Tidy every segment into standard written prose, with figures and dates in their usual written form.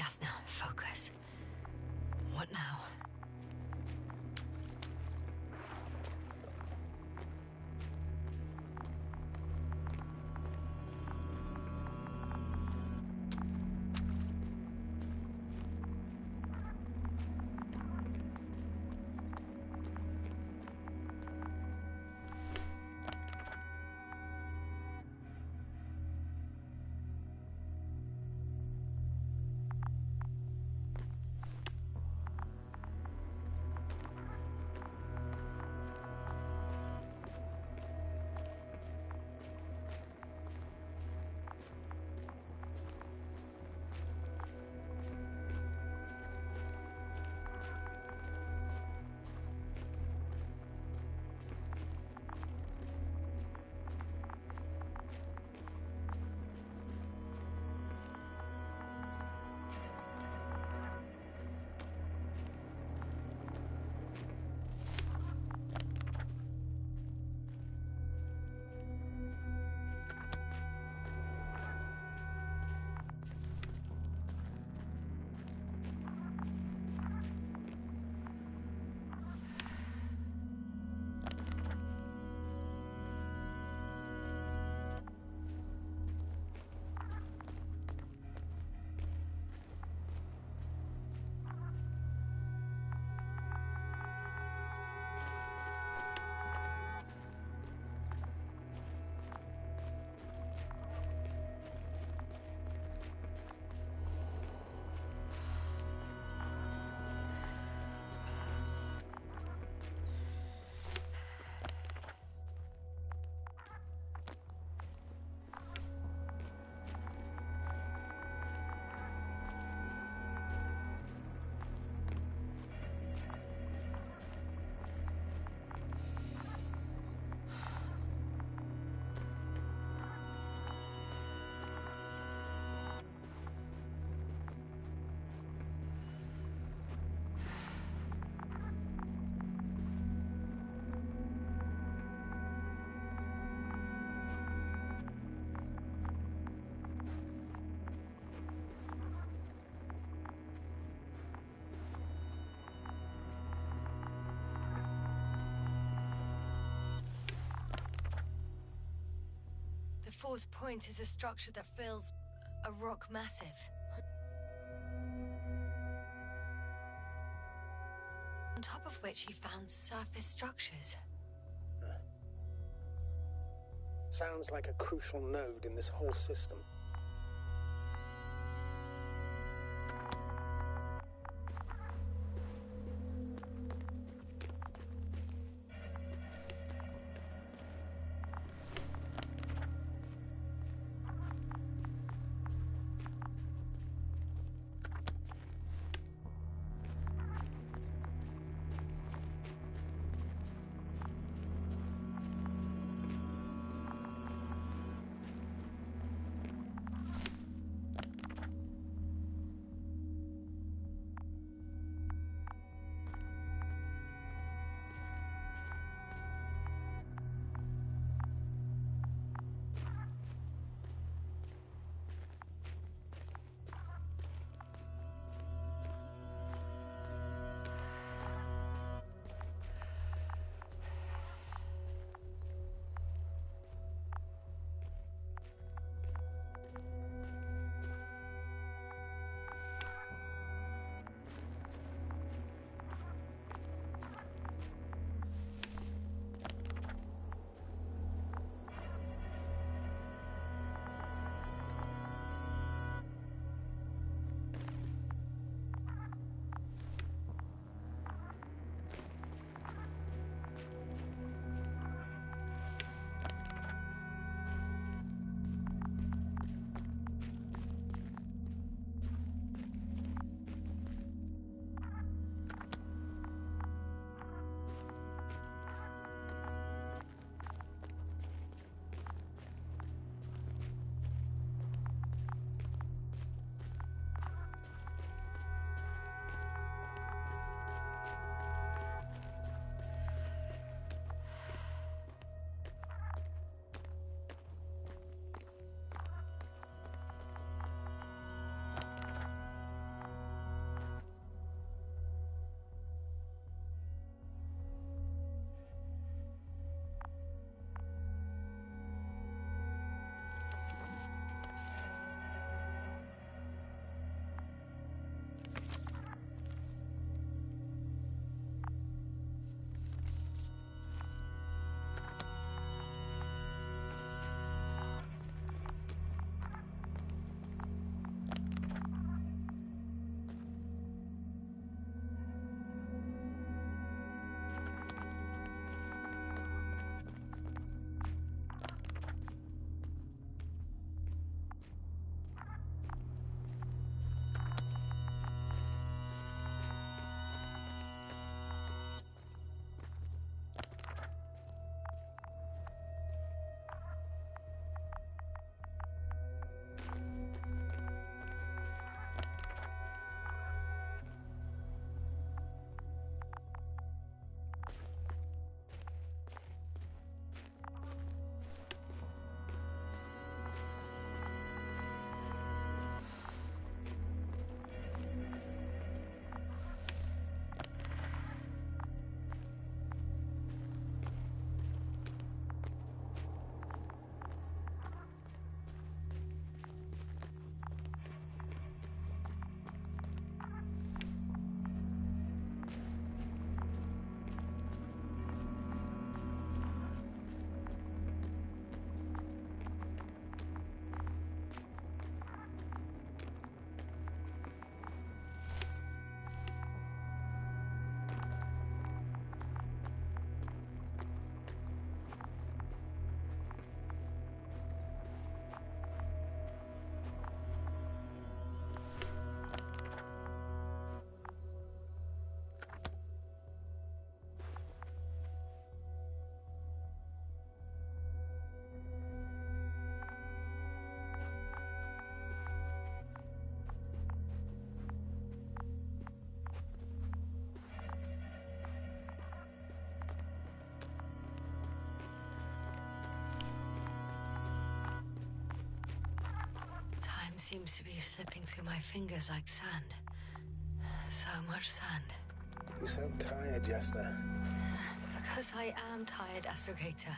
gas now. Focus. What now? The fourth point is a structure that fills a rock massive. On top of which he found surface structures. Sounds like a crucial node in this whole system. Time seems to be slipping through my fingers like sand. So much sand. You sound tired, Jasna. Because I am tired, Astrogator.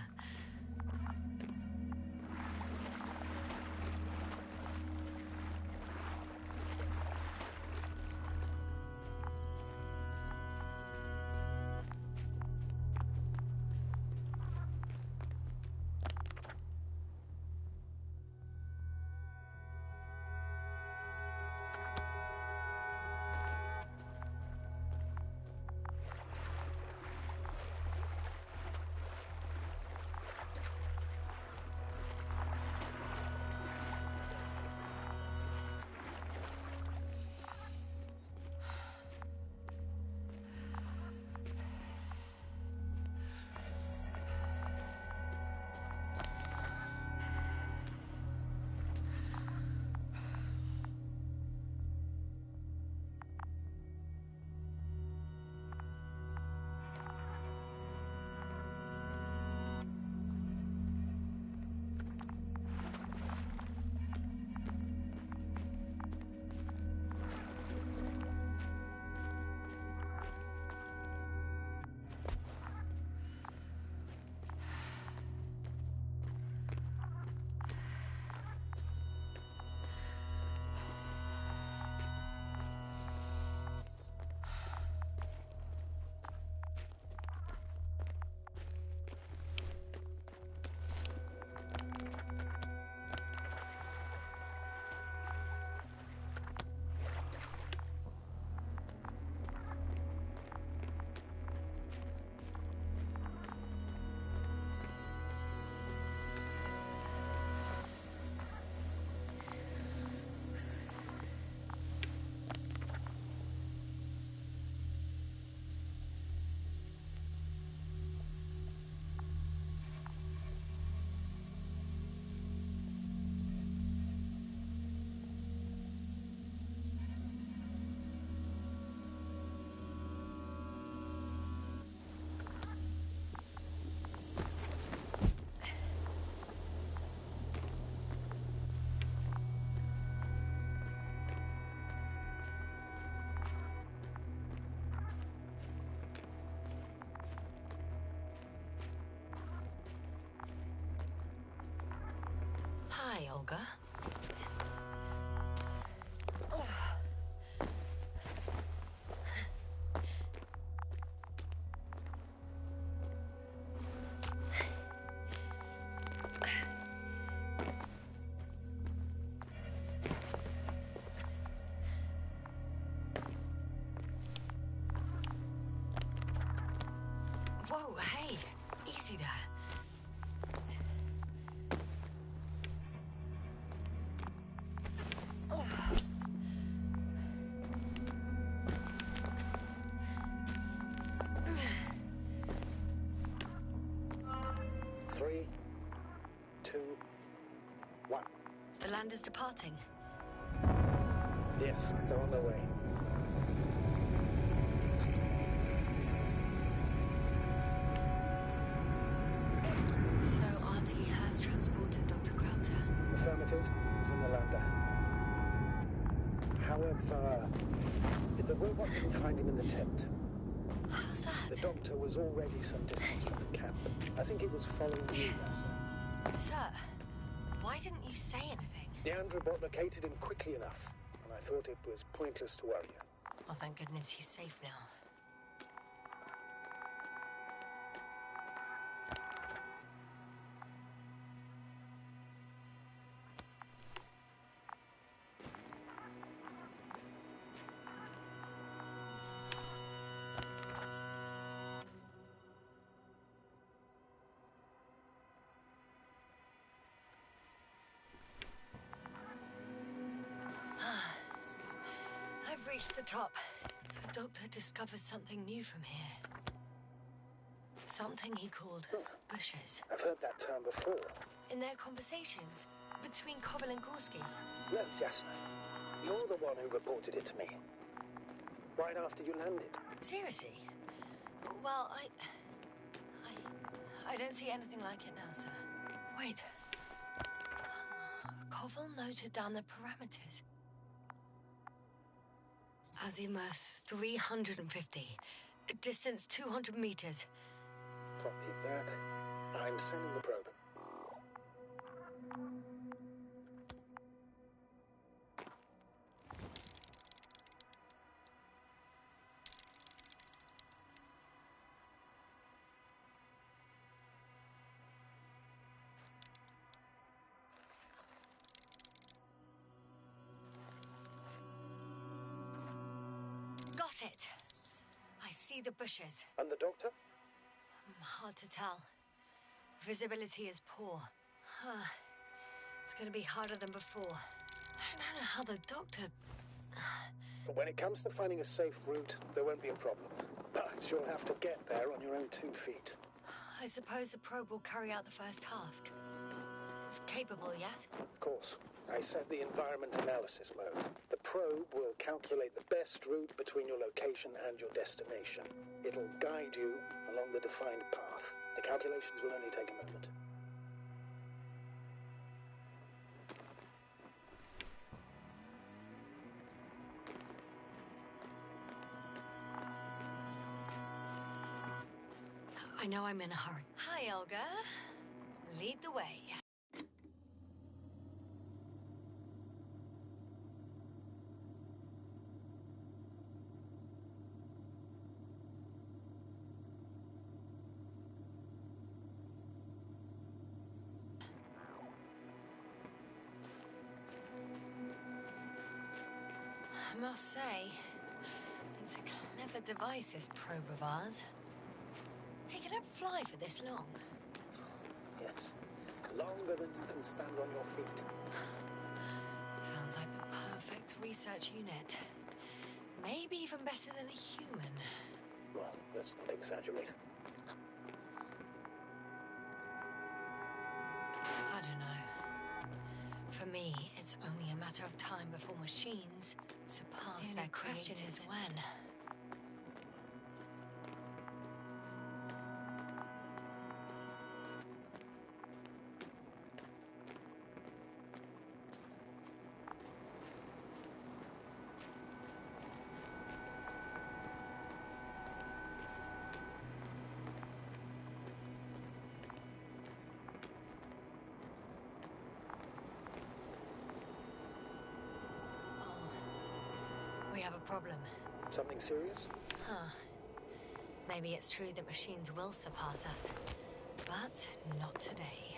Hi, Olga. Whoa, hey, easy there. Three, two, one. The land is departing. Yes, they're on their way. So RT has transported Dr. Krauter. Affirmative is in the lander. However, the robot didn't find him in the tent. How's that? The doctor was already some distance from the camp. I think he was following you, Yasser. Sir, why didn't you say anything? The Androbot located him quickly enough, and I thought it was pointless to worry you. Well, thank goodness he's safe now. I've reached the top. The doctor discovered something new from here. Something he called bushes. I've heard that term before. In their conversations between Koval and Gorski. No, Jasna. You're the one who reported it to me. Right after you landed. Seriously? Well, I don't see anything like it now, sir. Wait. Koval noted down the parameters. Azimuth 350. Distance 200 meters. Copy that. I'm sending the probe. Got it. I see the bushes. And the doctor? Hard to tell. Visibility is poor. It's gonna be harder than before. I don't know how the doctor... When it comes to finding a safe route, there won't be a problem. But you'll have to get there on your own 2 feet. I suppose the probe will carry out the first task. It's capable yet? Of course. I set the environment analysis mode. The probe will calculate the best route between your location and your destination. It'll guide you along the defined path. The calculations will only take a moment. I know I'm in a hurry. Hi, Olga. Lead the way. I must say, it's a clever device, this probe of ours. Hey, can it fly for this long? Yes. Longer than you can stand on your feet. Sounds like the perfect research unit. Maybe even better than a human. Well, let's not exaggerate. I don't know. For me, it's only a matter of time before machines surpass their question is when. We have a problem. Something serious? Maybe it's true that machines will surpass us, but not today.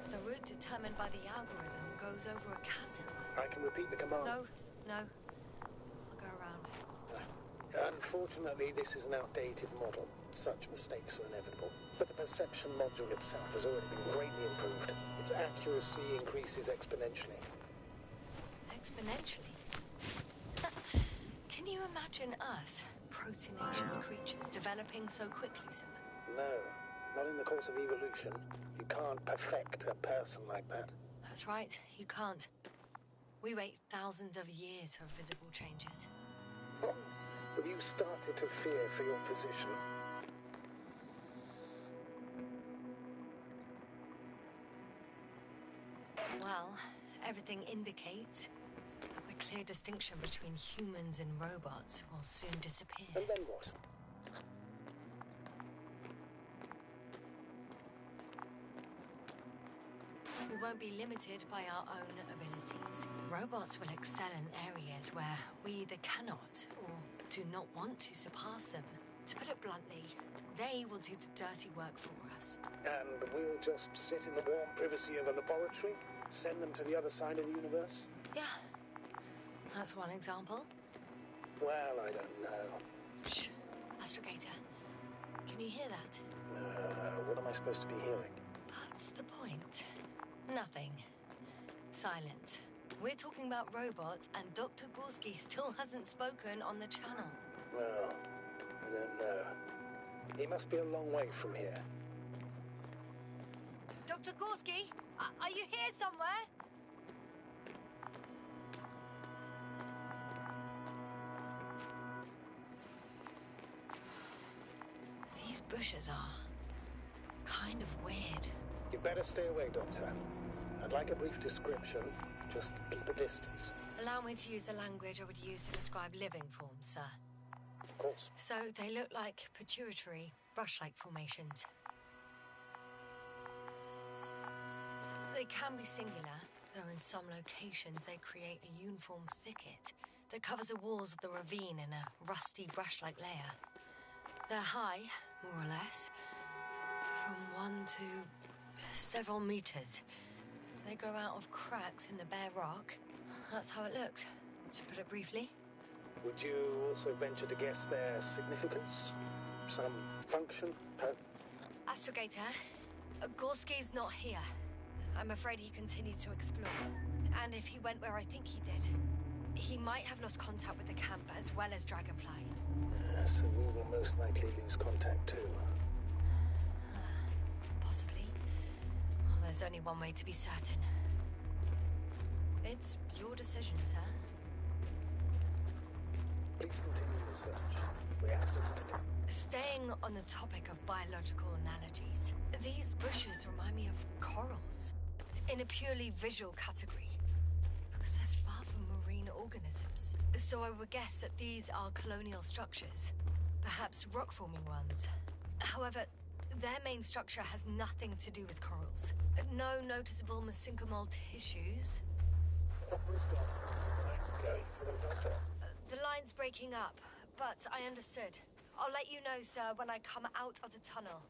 The route determined by the algorithm goes over a chasm. I can repeat the command. No. I'll go around. Unfortunately, this is an outdated model. Such mistakes are inevitable. But the perception module itself has already been greatly improved. Its accuracy increases exponentially. Exponentially? Can you imagine us, proteinaceous creatures, developing so quickly, sir? No, not in the course of evolution. You can't perfect a person like that. That's right, you can't. We wait thousands of years for visible changes. Have you started to fear for your position? Well, everything indicates that the clear distinction between humans and robots will soon disappear. And then what? We won't be limited by our own abilities. Robots will excel in areas where we either cannot or do not want to surpass them. To put it bluntly, they will do the dirty work for us. And we'll just sit in the warm privacy of a laboratory? Send them to the other side of the universe? Yeah, that's one example. Well, I don't know. Shh, astrogator. Can you hear that? What am I supposed to be hearing? That's the point. Nothing. Silence. We're talking about robots, and Dr. Gorski still hasn't spoken on the channel. Well, I don't know. He must be a long way from here. Dr. Gorski, are you here somewhere? These bushes are kind of weird. You better stay away, Doctor. I'd like a brief description. Just keep a distance. Allow me to use the language I would use to describe living forms, sir. Of course. So they look like pituitary, brush-like formations. They can be singular, though in some locations they create a uniform thicket that covers the walls of the ravine in a rusty brush-like layer. They're high, more or less, from 1 to several meters. They grow out of cracks in the bare rock. That's how it looks, to put it briefly. Would you also venture to guess their significance? Some function? Astrogator, Gorski's not here. I'm afraid he continued to explore. And if he went where I think he did, he might have lost contact with the camp as well as Dragonfly. So we will most likely lose contact too. Possibly. Well, there's only one way to be certain. It's your decision, sir. Please continue the search. We have to find him. Staying on the topic of biological analogies, these bushes remind me of corals, in a purely visual category, because they're far from marine organisms. So I would guess that these are colonial structures, perhaps rock-forming ones. However, their main structure has nothing to do with corals. No noticeable mesenchymal tissues. We've got. I'm going to the doctor. The line's breaking up, but I understood. I'll let you know, sir, when I come out of the tunnel.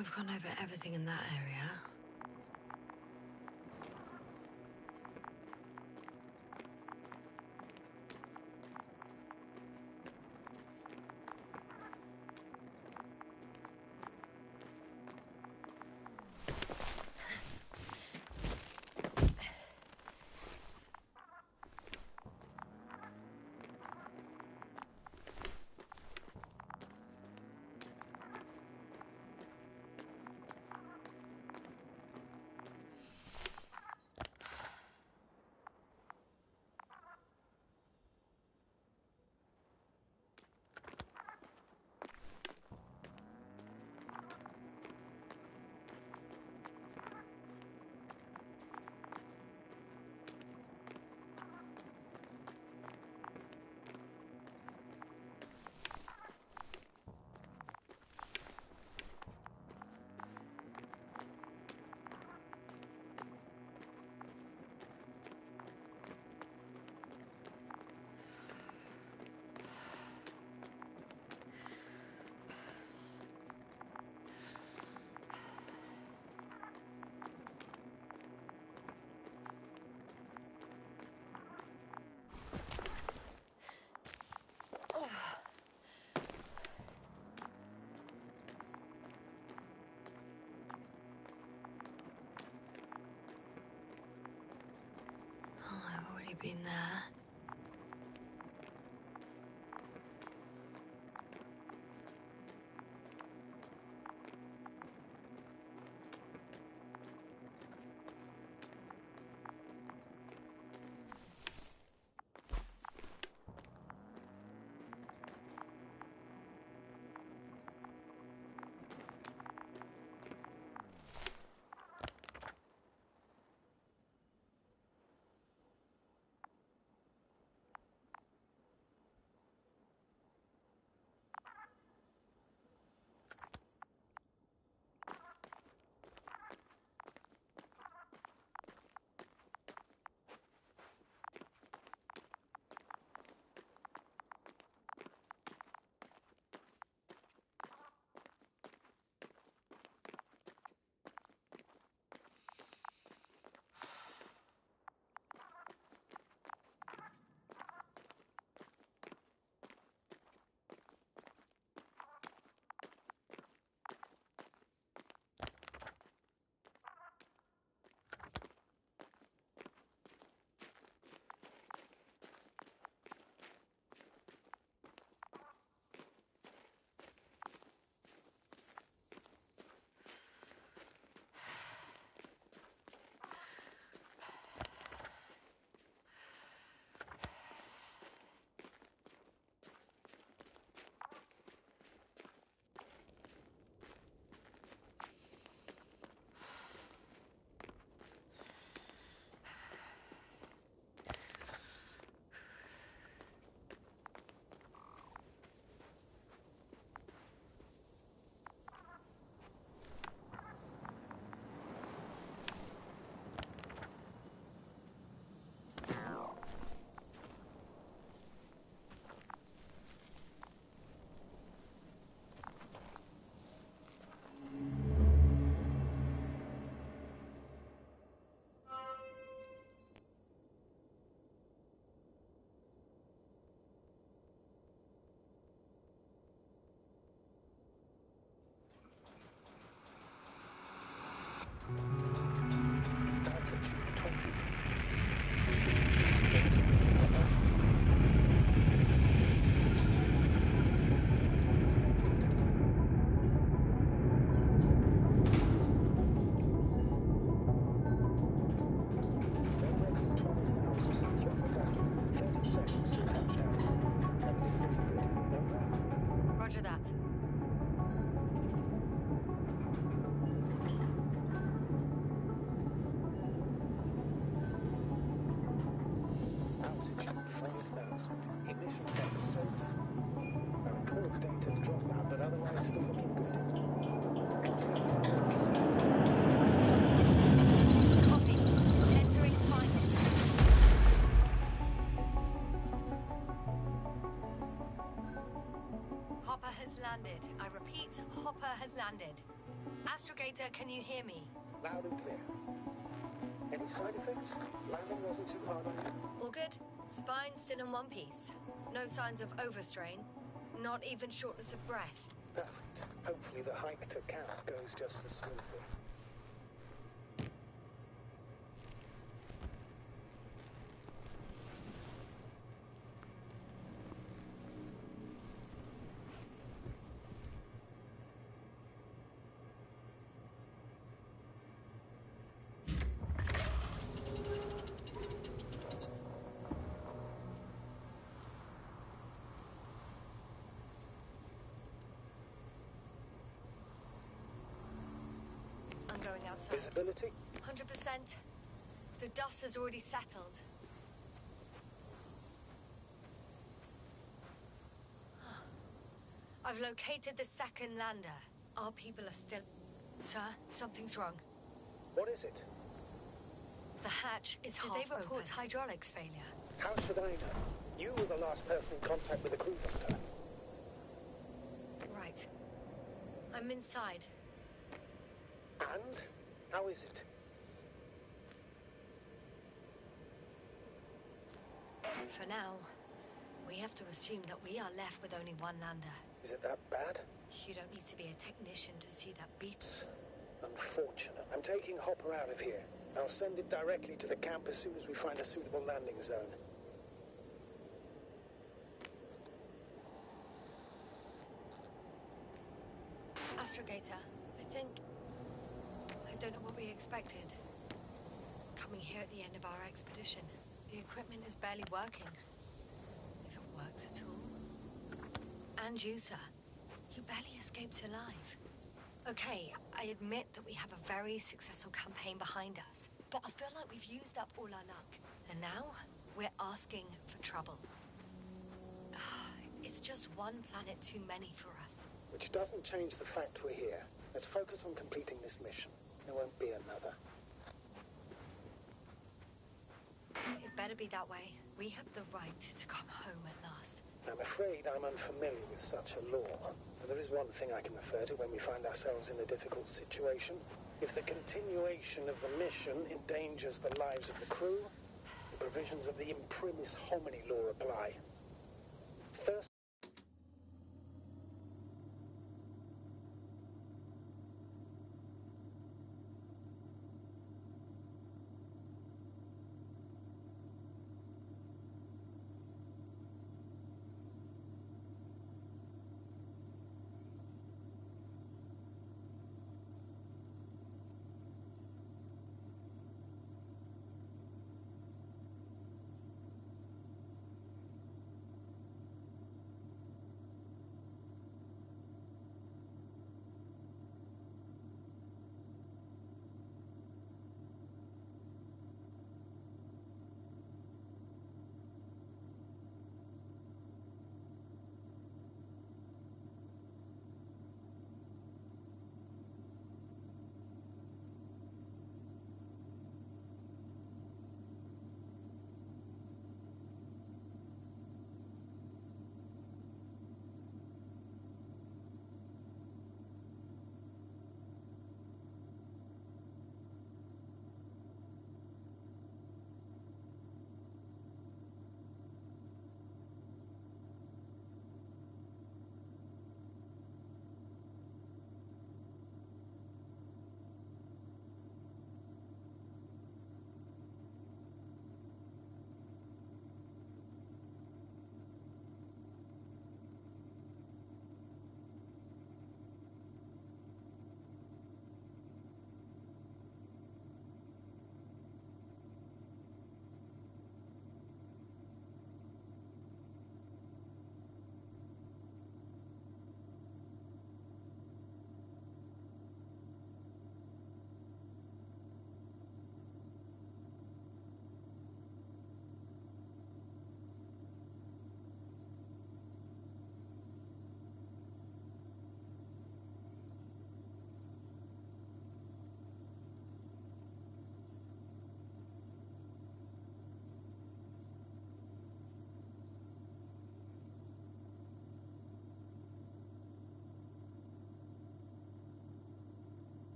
I've gone over everything in that area. I've already been there. Altitude 20. Speed 2 Already at 12,000. Throttle down. 30 seconds till touchdown. Everything's looking good. Over. Roger that. Altitude 5,000. Emission 10%. I record data dropout, but otherwise still looking good. Accurate final descent. 30 seconds. Copy. Entering final. Hopper has landed. I repeat, Hopper has landed. Astrogator, can you hear me? Loud and clear. Any side effects? Landing wasn't too hard on you? All good. Spine still in one piece. No signs of overstrain. Not even shortness of breath. Perfect. Hopefully the hike to camp goes just as smoothly. I'm going outside. Visibility? 100%. The dust has already settled. I've located the second lander. Our people are still... Sir, something's wrong. What is it? The hatch is half open. Did they report hydraulics failure? How should I know? You were the last person in contact with the crew doctor. Right. I'm inside. And? How is it? For now, we have to assume that we are left with only one lander. Is it that bad? You don't need to be a technician to see that beat. It's unfortunate. I'm taking Hopper out of here. I'll send it directly to the camp as soon as we find a suitable landing zone. Astrogator, I don't know what we expected. Coming here at the end of our expedition, the equipment is barely working. If it works at all. And you, sir. You barely escaped alive. Okay, I admit that we have a very successful campaign behind us, but I feel like we've used up all our luck. And now, we're asking for trouble. It's just one planet too many for us. Which doesn't change the fact we're here. Let's focus on completing this mission. There won't be another. It better be that way. We have the right to come home at last. I'm afraid I'm unfamiliar with such a law. But there is one thing I can refer to when we find ourselves in a difficult situation. If the continuation of the mission endangers the lives of the crew, the provisions of the imprimis homini law apply. First,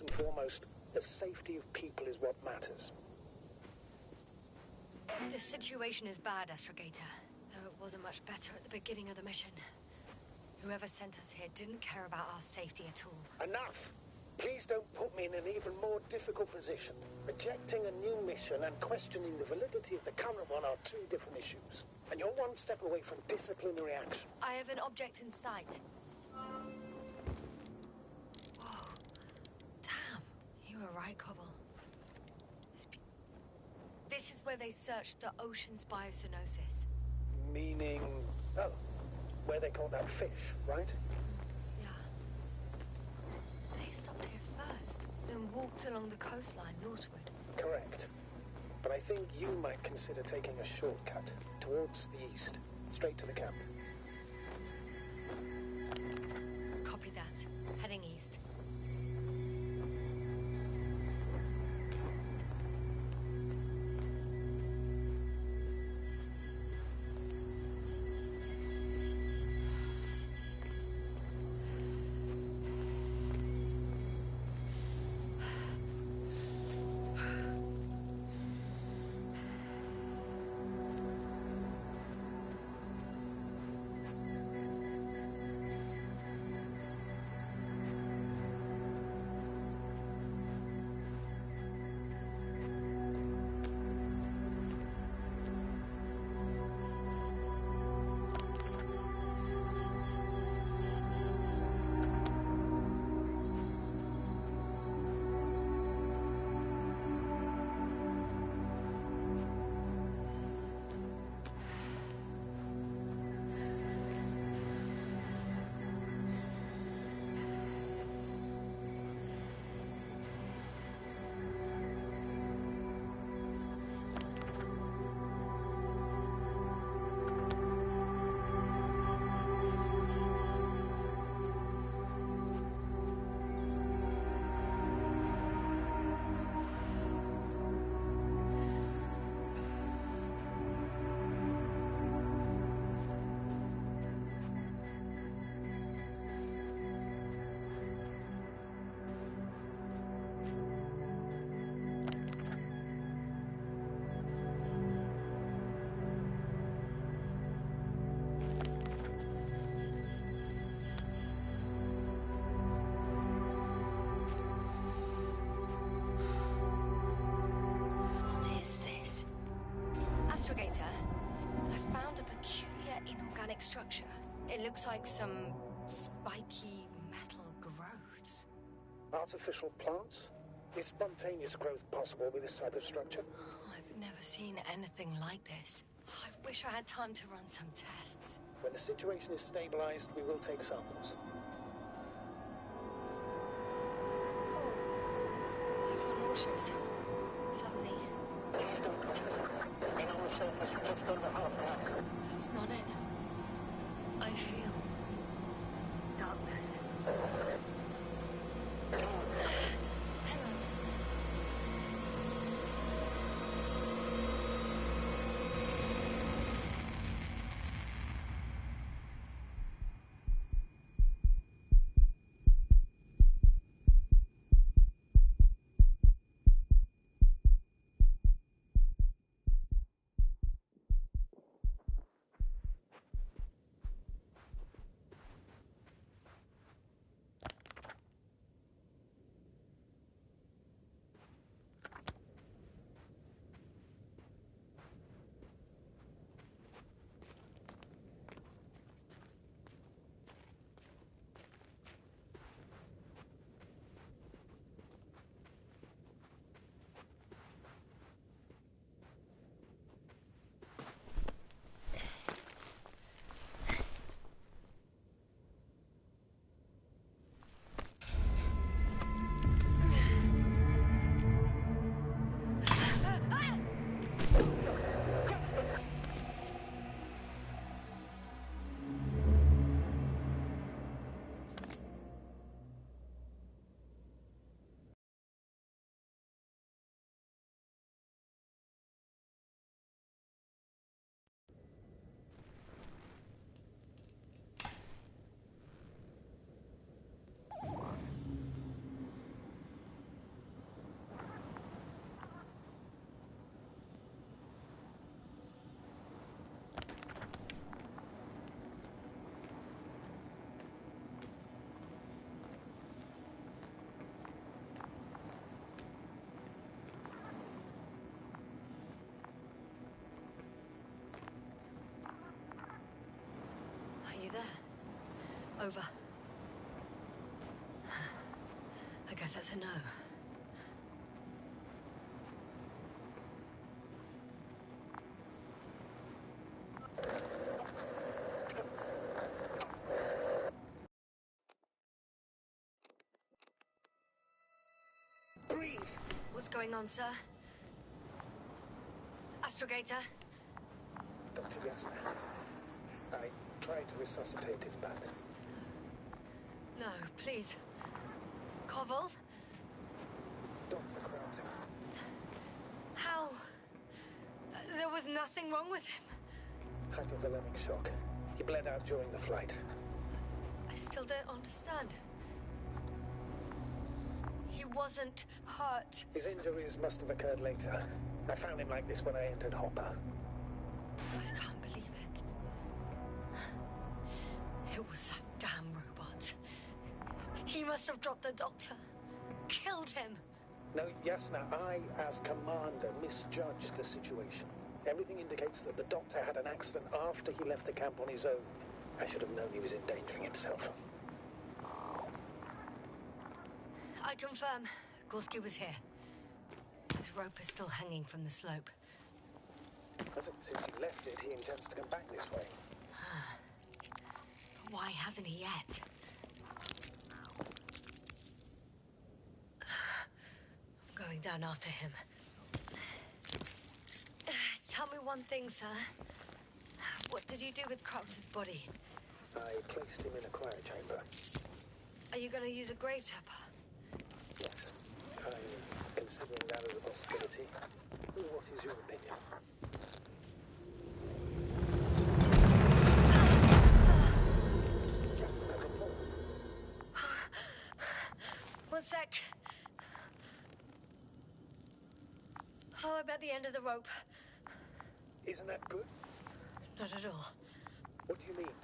First and foremost, the safety of people is what matters. The situation is bad, Astrogator, though it wasn't much better at the beginning of the mission. Whoever sent us here didn't care about our safety at all. Enough! Please don't put me in an even more difficult position. Rejecting a new mission and questioning the validity of the current one are two different issues. And you're one step away from disciplinary action. I have an object in sight. Whoa. Damn. You were right, Cobble. This is where they searched the ocean's biocenosis. Meaning... oh, where they caught that fish, right? Yeah. They stopped here first, then walked along the coastline northward. Correct. But I think you might consider taking a shortcut towards the east, straight to the camp. Copy that. Heading east. Structure. It looks like some spiky metal growths. Artificial plants? Is spontaneous growth possible with this type of structure? Oh, I've never seen anything like this. I wish I had time to run some tests. When the situation is stabilized, we will take samples. I feel nauseous. Suddenly. Please don't push me. Been on the surface for just under half an hour. That's not it. I feel darkness. Hang on. Over. I guess that's a no. Breathe! What's going on, sir? Astrogator? Dr. Yasna. I tried to resuscitate him, but... No, please. Koval? Dr. Krauser. How? There was nothing wrong with him. Hypovolemic shock. He bled out during the flight. I still don't understand. He wasn't hurt. His injuries must have occurred later. I found him like this when I entered Hopper. I can't believe it. It was that damn robot. He must have dropped the doctor. Killed him. No, Yasna, I, as commander, misjudged the situation. Everything indicates that the doctor had an accident after he left the camp on his own. I should have known he was endangering himself. I confirm. Gorski was here. His rope is still hanging from the slope. Since he left it, he intends to come back this way. Why hasn't he yet? I'm going down after him. Tell me one thing, sir. What did you do with Crofter's body? I placed him in a cryochamber. Are you going to use a grave tapper? Yes. I'm considering that as a possibility. What is your opinion? Just a report. One sec. Oh, I'm at the end of the rope. Isn't that good? Not at all. What do you mean?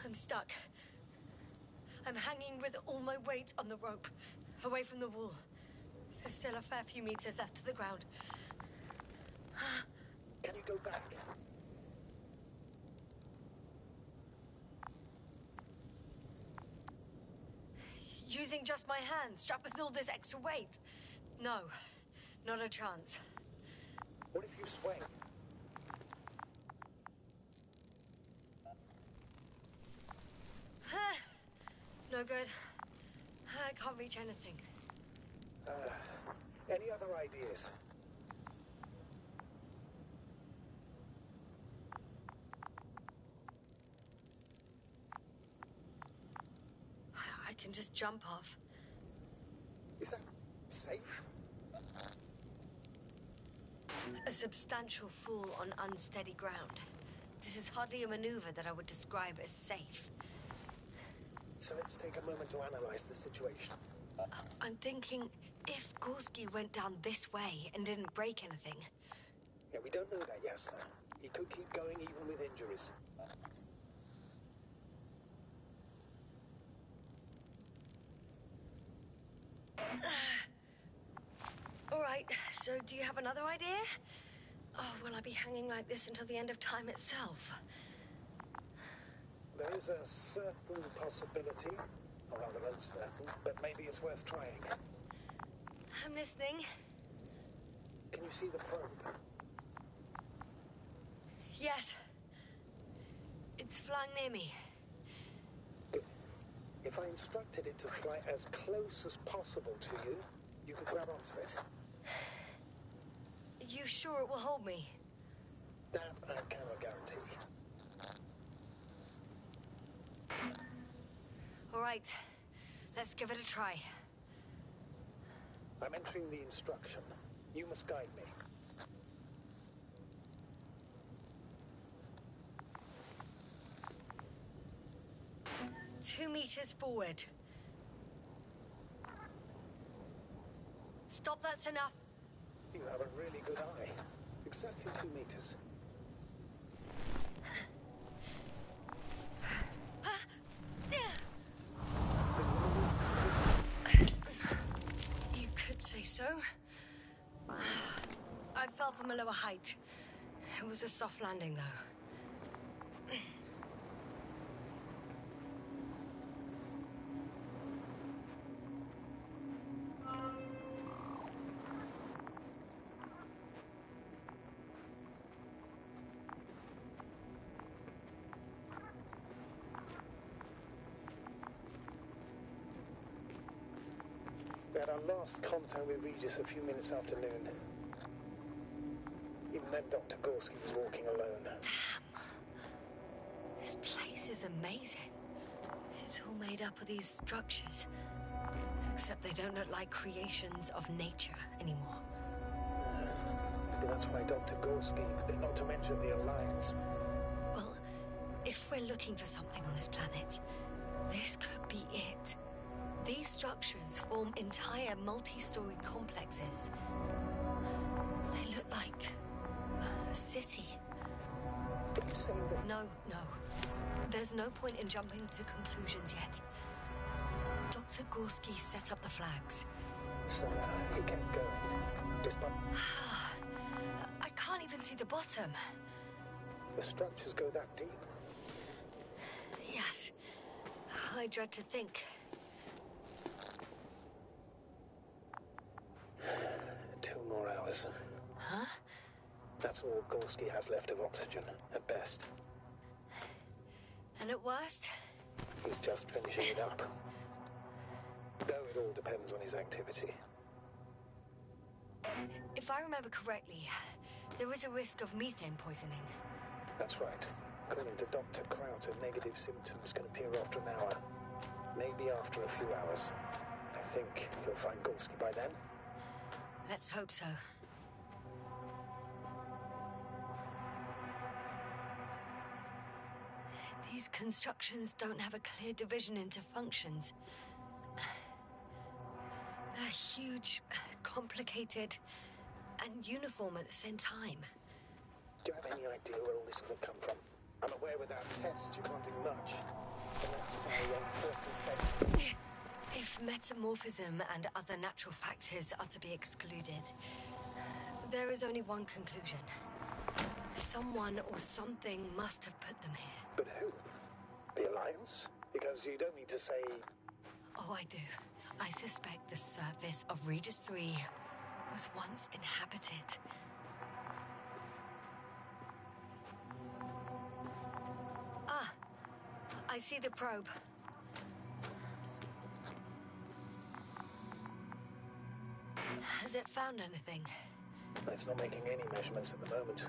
I'm stuck. I'm hanging with all my weight on the rope, away from the wall. There's still a fair few meters left to the ground. Can you go back? Using just my hands, strapped with all this extra weight? No, not a chance. What if you swing? No good. I can't reach anything. Any other ideas? I can just jump off. Is that safe? A substantial fall on unsteady ground. This is hardly a maneuver that I would describe as safe. So let's take a moment to analyze the situation. I'm thinking, if Gorski went down this way and didn't break anything... Yeah, we don't know that, Yasna. He could keep going even with injuries. All right, so do you have another idea? Oh, will I be hanging like this until the end of time itself? There is a certain possibility, or rather uncertain, but maybe it's worth trying. I'm listening. Can you see the probe? Yes. It's flying near me. Good. If I instructed it to fly as close as possible to you, you could grab onto it. Are you sure it will hold me? That I cannot guarantee. All right, let's give it a try. I'm entering the instruction. You must guide me. Two meters forward. Stop, that's enough. You have a really good eye. Exactly 2 meters. Is the maneuver? You could say so. I fell from from a lower height. It was a soft landing, though. We had our last contact with Regis a few minutes after noon. Even then, Dr. Gorski was walking alone. Damn. This place is amazing. It's all made up of these structures. Except they don't look like creations of nature anymore. Maybe that's why Dr. Gorski, not to mention the Alliance. Well, if we're looking for something on this planet, this could be it. These structures form entire multi-story complexes. They look like a city. Are you saying that... No. There's no point in jumping to conclusions yet. Dr. Gorski set up the flags. So, he kept going, despite... I can't even see the bottom. The structures go that deep? Yes. I dread to think. 2 more hours. Huh? That's all Gorski has left of oxygen, at best. And at worst? He's just finishing it up. Though it all depends on his activity. If I remember correctly, there is a risk of methane poisoning. That's right. According to Dr. Krauter, negative symptoms can appear after an hour. Maybe after a few hours. I think he'll find Gorski by then. Let's hope so. These constructions don't have a clear division into functions. They're huge, complicated, and uniform at the same time. Do you have any idea where all this could have come from? I'm aware without tests you can't do much. But that's our first inspection. If metamorphism and other natural factors are to be excluded, there is only one conclusion. Someone or something must have put them here. But who? The Alliance? Because you don't need to say... Oh, I do. I suspect the surface of Regis 3 was once inhabited. Ah, I see the probe. Has it found anything? It's not making any measurements at the moment.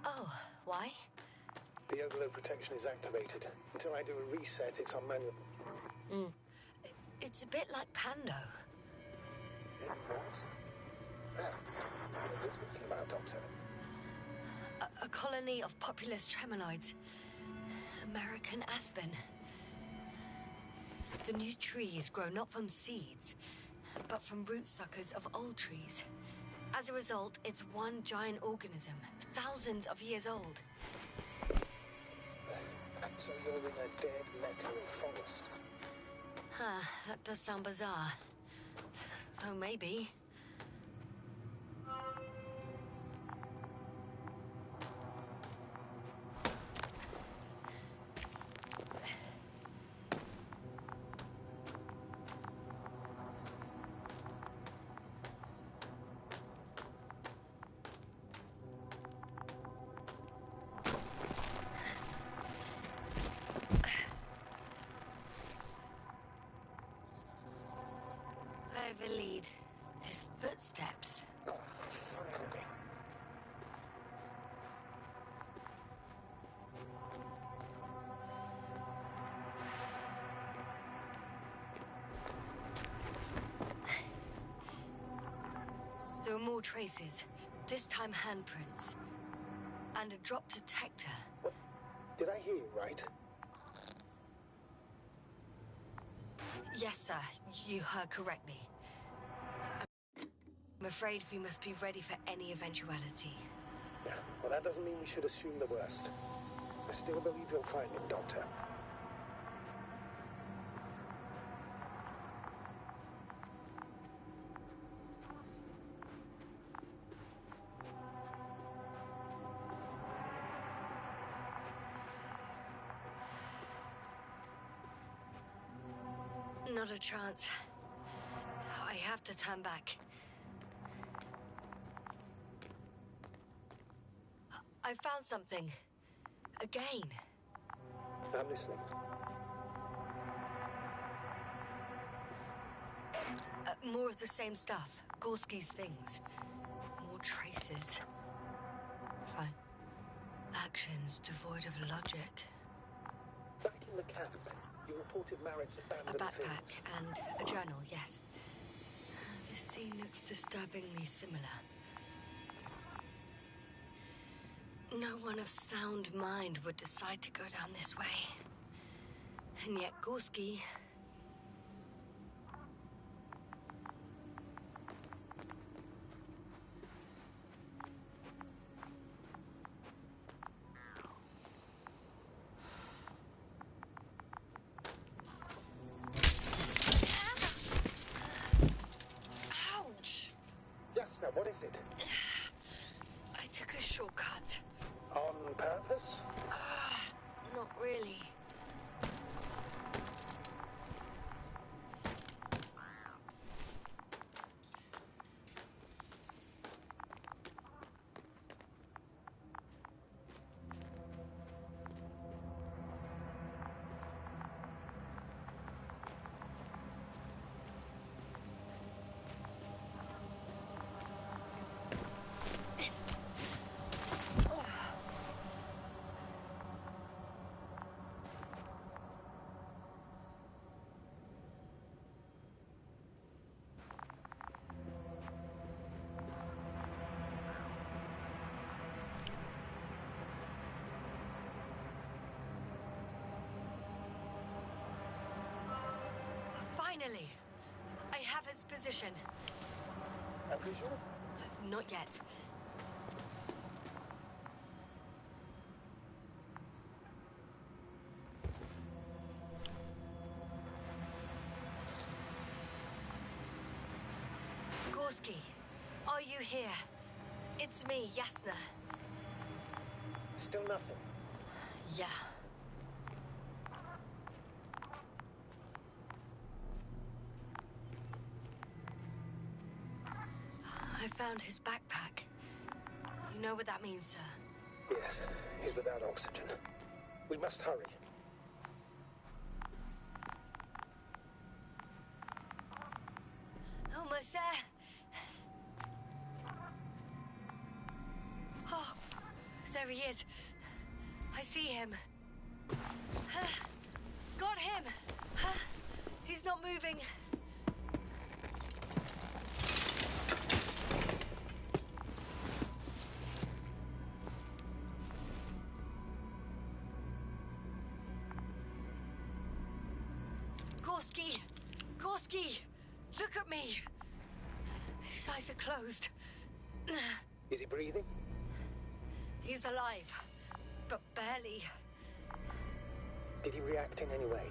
Oh, why? The overload protection is activated. Until I do a reset, it's on manual. It's a bit like Pando. What? Ah, what are you talking about, Doctor? A colony of populous tremoloids. American aspen. The new trees grow not from seeds, but from root suckers of old trees. As a result, it's one giant organism, thousands of years old. So you're in a dead metal forest? Huh, that does sound bizarre. Though maybe. I have a lead. His footsteps. Oh, finally. There are more traces. This time handprints. And a drop detector. What? Did I hear you right? Yes, sir. You heard correctly. I'm afraid we must be ready for any eventuality. Yeah, well, that doesn't mean we should assume the worst. I still believe you'll find him, Doctor. Not a chance. I have to turn back. I found something. Again. I'm listening. More of the same stuff. Gorski's things. More traces. Fine. Actions devoid of logic. Back in the camp, you reported Marek's A abandoned backpack things. and a journal, yes. This scene looks disturbingly similar. No one of sound mind would decide to go down this way. And yet Gorski... Ouch! Jasna, what is it? I took a shortcut. On purpose? Not really. Finally! I have his position. A visual? Not yet. Gorski, are you here? It's me, Jasna. Still nothing. Yeah. I found his backpack. You know what that means, sir? Yes, he's without oxygen. We must hurry. Almost there. Oh, there he is. I see him. Got him. He's not moving. Gorski! Gorski! Look at me! His eyes are closed. Is he breathing? He's alive, but barely. Did he react in any way?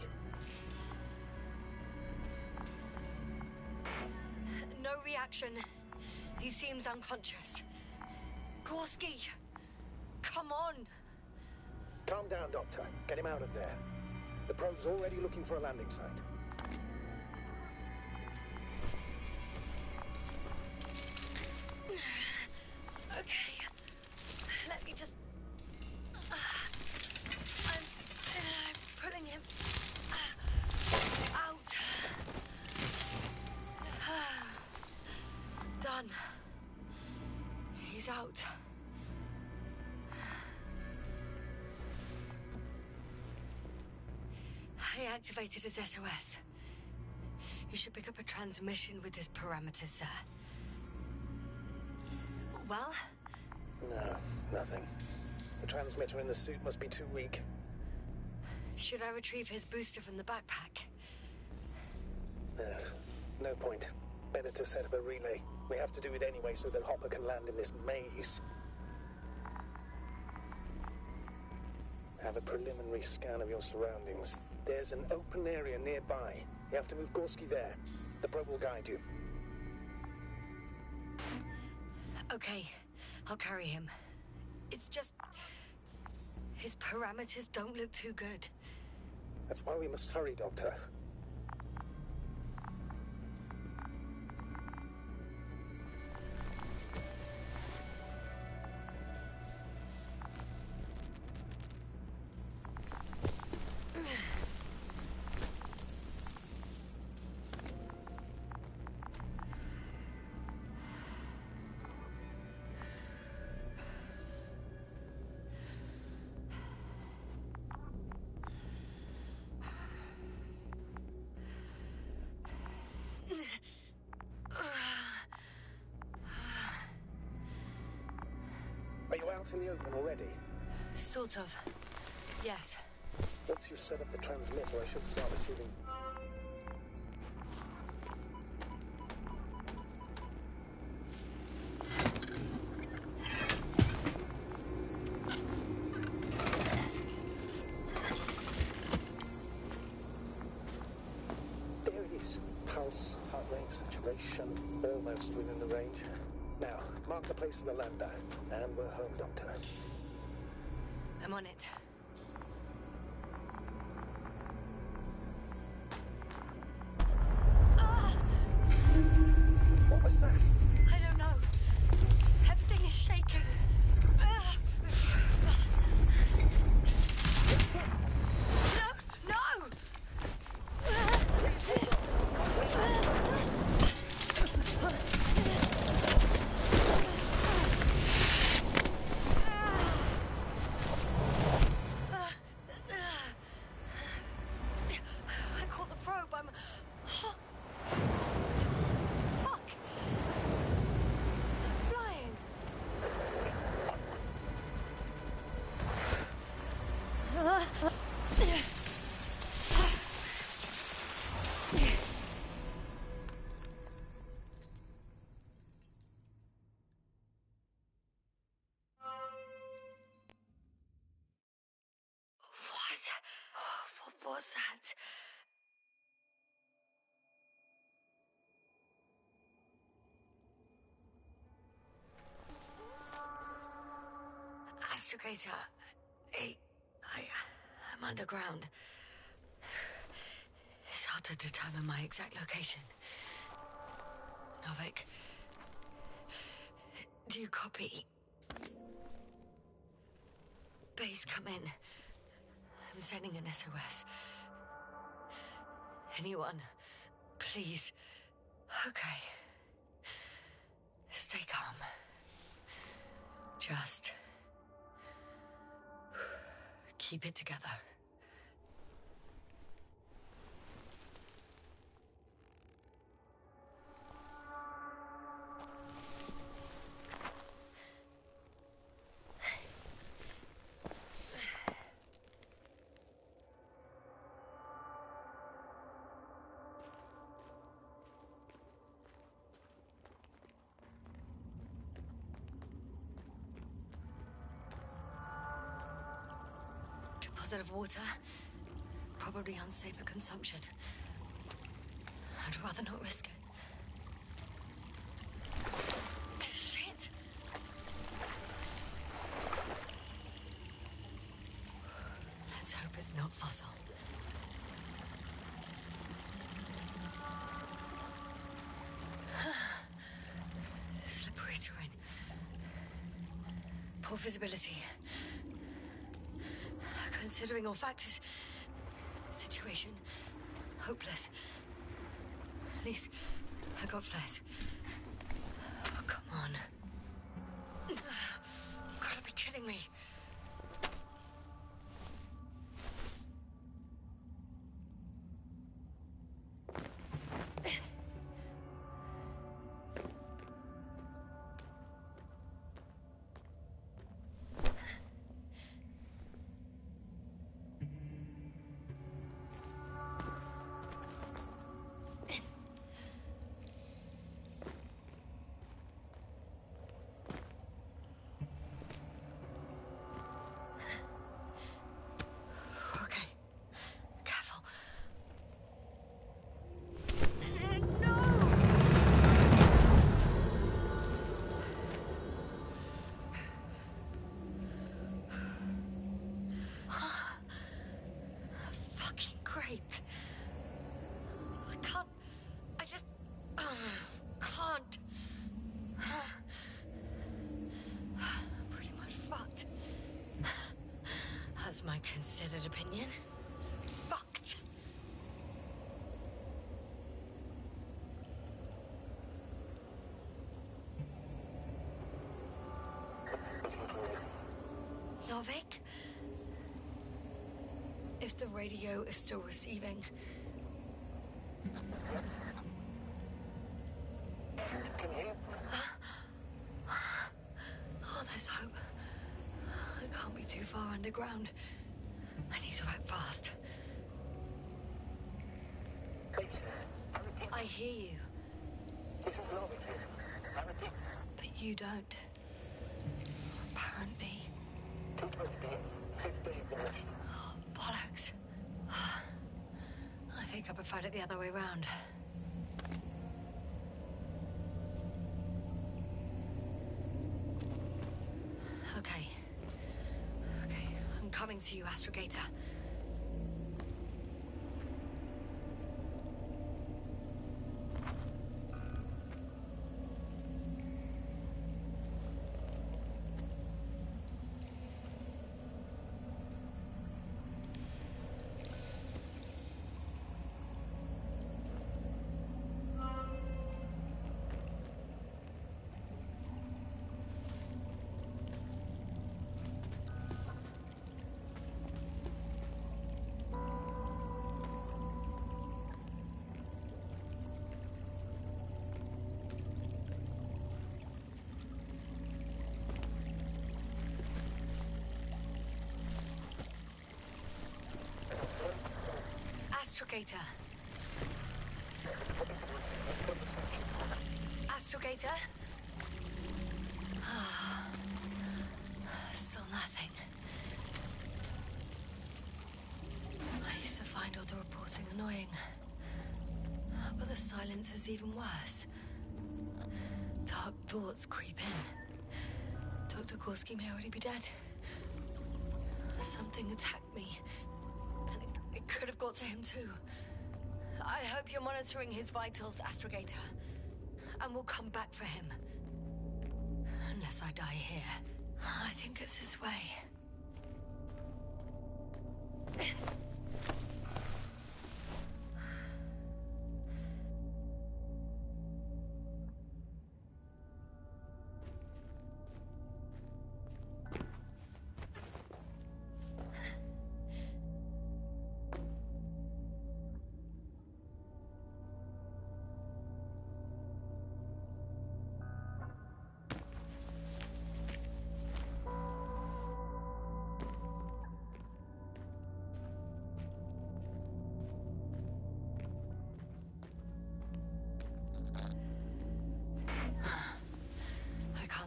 No reaction. He seems unconscious. Gorski! Come on! Calm down, Doctor. Get him out of there. The probe's already looking for a landing site. Okay. Let me just... I'm pulling him out. Done. He's out. I activated his SOS. You should pick up a transmission with his parameters, sir. Well? No, nothing. The transmitter in the suit must be too weak. Should I retrieve his booster from the backpack? No point. Better to set up a relay. We have to do it anyway so that Hopper can land in this maze. Have a preliminary scan of your surroundings. There's an open area nearby. You have to move Gorski there. The probe will guide you. Okay, I'll carry him. It's just... his parameters don't look too good. That's why we must hurry, Doctor. out in the open already? Sort of. Yes. Once you set up the transmitter, I should start receiving... There it is. Pulse, heart rate, saturation, almost within the range. Now, mark the place for the lander, and we're home, Doctor. I'm on it. What was that? I don't know. Everything is shaking. No! No! I caught the probe. I'm... Fuck! I'm flying. What was that? Astrogator, I'm underground. It's hard to determine my exact location. Novik, do you copy? Base, come in. I'm sending an SOS. Anyone, please. Okay. Stay calm. Just keep it together. Deposit of water, probably unsafe for consumption. I'd rather not risk it. Shit! Let's hope it's not fossil. Slippery terrain. Poor visibility. Considering all factors, situation hopeless. At least I got flares. Oh, come on. You gotta be kidding me. My considered opinion. Fucked. Novik? If the radio is still receiving... Can you? Oh, there's hope. too far underground. I need to act fast. Please, I repeat, I hear you, this is Lovey here. I repeat, but you don't. Apparently. 2:20 p.m., 5th day of the mission. Oh, bollocks. I think I preferred it the other way round. Okay. I'm coming to you, Astrogator. Astrogator. Astrogator? Still nothing. I used to find all the reporting annoying. But the silence is even worse. Dark thoughts creep in. Dr. Gorski may already be dead. Something attacked me. And it could have got to him too. I hope you're monitoring his vitals, Astrogator. And we'll come back for him. Unless I die here. I think it's his way.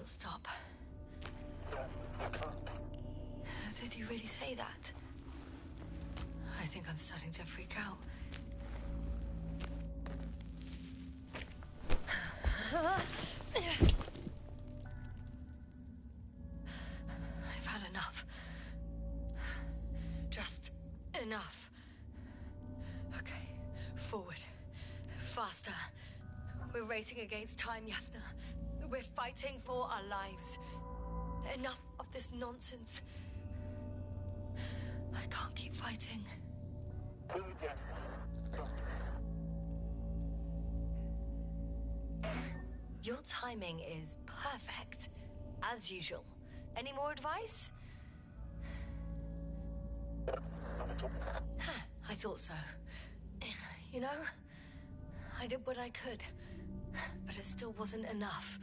Stop. I can't. Did you really say that? I think I'm starting to freak out. I've had enough. Just enough. Okay, forward. Faster. We're racing against time, Yasna. We're fighting for our lives. Enough of this nonsense. I can't keep fighting. Good, yes. Your timing is perfect, as usual. Any more advice? I thought so. You know, I did what I could, but it still wasn't enough.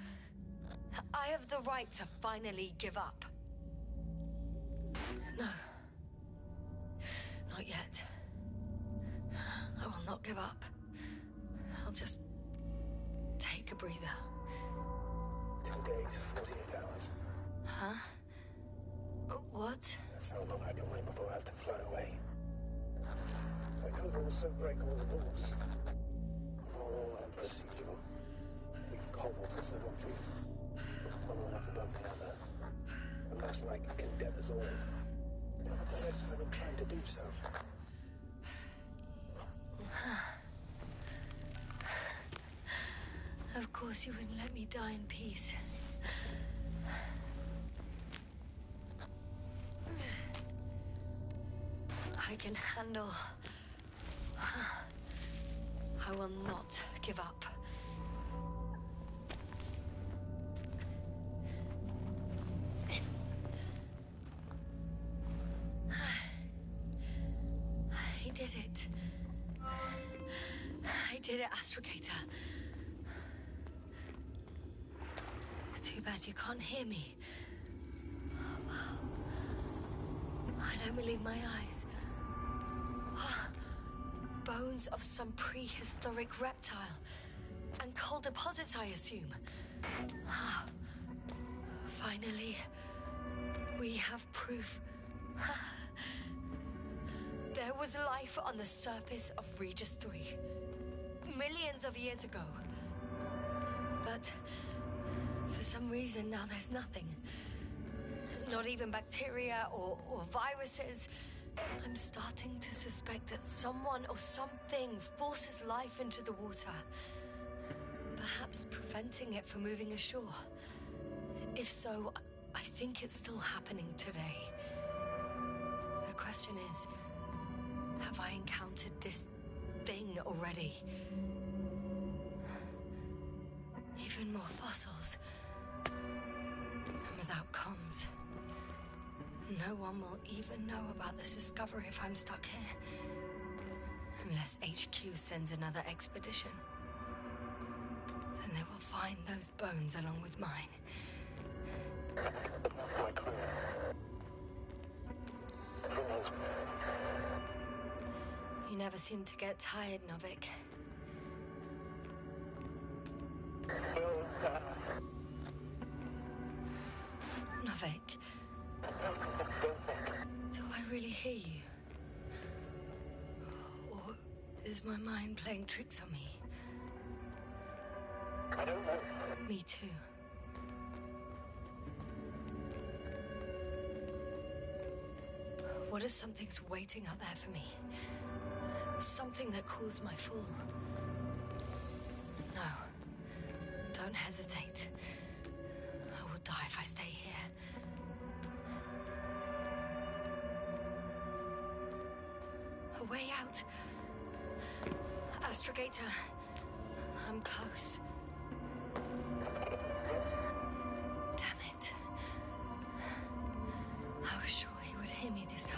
I have the right to finally give up. No. Not yet. I will not give up. I'll just take a breather. 2 days, 48 hours. Huh? What? That's how long I can wait before I have to fly away. I could also break all the laws. Moral and procedural. Leave Koval to settle for one life above the other. And most likely condemn us all. Nevertheless, I've been trying to do so. Of course you wouldn't let me die in peace. I can handle. I will not give up. I did it. I did it, Astrogator. Too bad you can't hear me. I don't believe my eyes. Bones of some prehistoric reptile. And coal deposits, I assume. Finally, we have proof. There was life on the surface of Regis 3. Millions of years ago. But for some reason now there's nothing. Not even bacteria or viruses. I'm starting to suspect that someone or something forces life into the water. Perhaps preventing it from moving ashore. If so, I think it's still happening today. The question is, have I encountered this thing already? Even more fossils. And without comms. No one will even know about this discovery if I'm stuck here. Unless HQ sends another expedition. Then they will find those bones along with mine. You never seem to get tired, Novik. Novik. Do I really hear you? Or is my mind playing tricks on me? I don't know. Me too. What if something's waiting out there for me? Something that caused my fall? No. Don't hesitate. I will die if I stay here. A way out. Astrogator. I'm close. Damn it. I was sure he would hear me this time.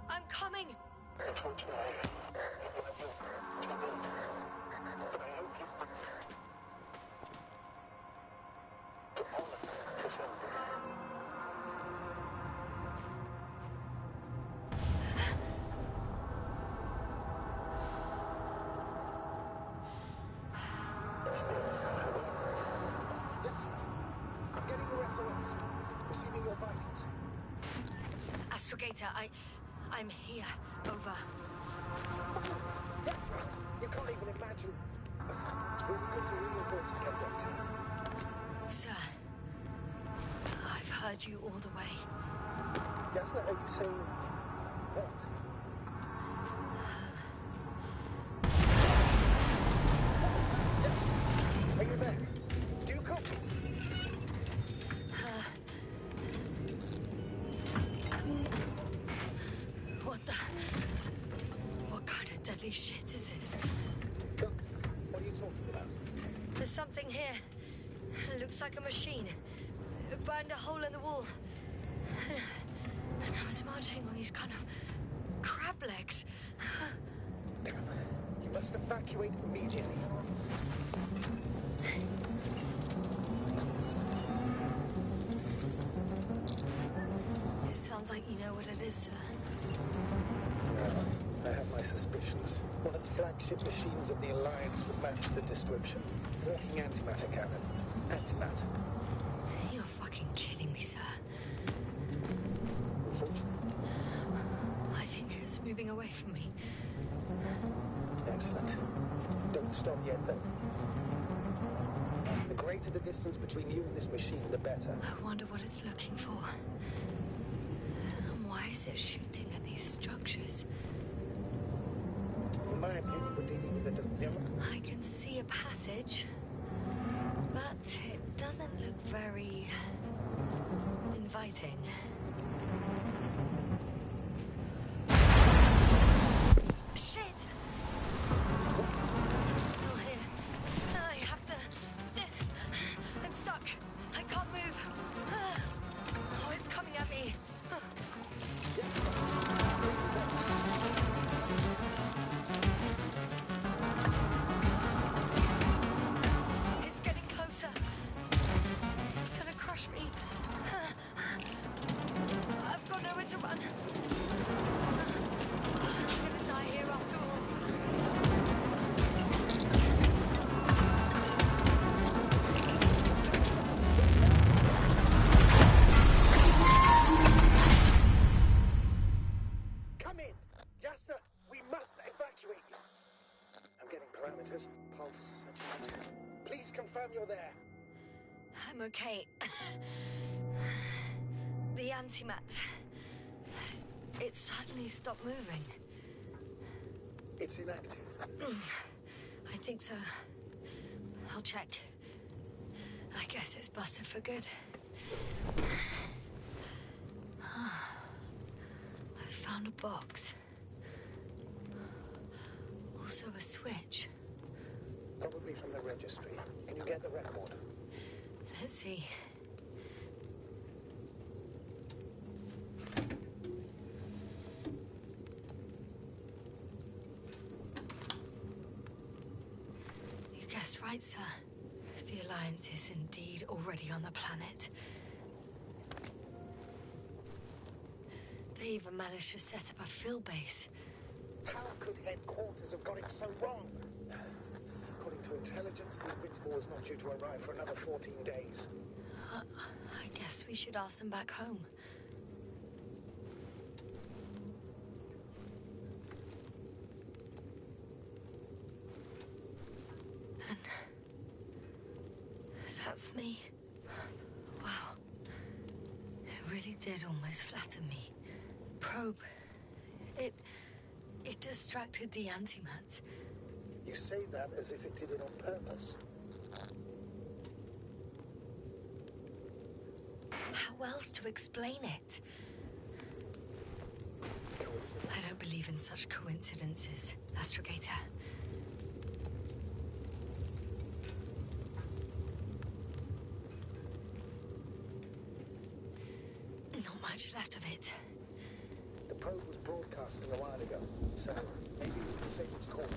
I'm coming! Yes, I'm getting your SOS. Receiving your vitals. Astrogator, I'm here. Over. Yes, you can't even imagine. It's really good to hear your voice again, Doctor. Sir, I've heard you all the way. Yes, are you saying what? Yes. Are you there? Do you copy? What kind of deadly shit is this? Doctor, what are you talking about? There's something here. It looks like a machine. It burned a hole in the wall. And I was marching on these kind of crab legs. Damn. You must evacuate immediately. It sounds like you know what it is, sir. No, I have my suspicions. One of the flagship machines of the Alliance would match the description. Walking antimatter cannon. Antimatter. You're fucking kidding me, sir. Unfortunately. I think it's moving away from me. Excellent. Don't stop yet, though. The greater the distance between you and this machine, the better. I wonder what it's looking for. And why is it shooting at these structures? In my opinion, we're dealing with a dilemma. I can see a passage, but it doesn't look very inviting. Shit! It's still here. I have to... I'm stuck. I can't move. Oh, it's coming at me. Come in! Jasna, we must evacuate you. I'm getting parameters, pulse, saturation. Please confirm you're there. I'm okay. The antimat. It suddenly stopped moving. It's inactive. I think so. I'll check. I guess it's busted for good. I found a box. Also a switch. Probably from the registry. Can you get the record? Let's see. You guessed right, sir. The Alliance is indeed already on the planet. They even managed to set up a field base. How could headquarters have got it so wrong? According to intelligence, the Invincible was not due to arrive for another 14 days. I guess we should ask them back home. And that's me. Wow. It really did almost flatten me. Probe. It distracted the antimat. You say that as if it did it on purpose. How else to explain it? Coincidence. I don't believe in such coincidences, Astrogator. Not much left of it. The probe was broadcasting a while ago, so maybe we can save its course.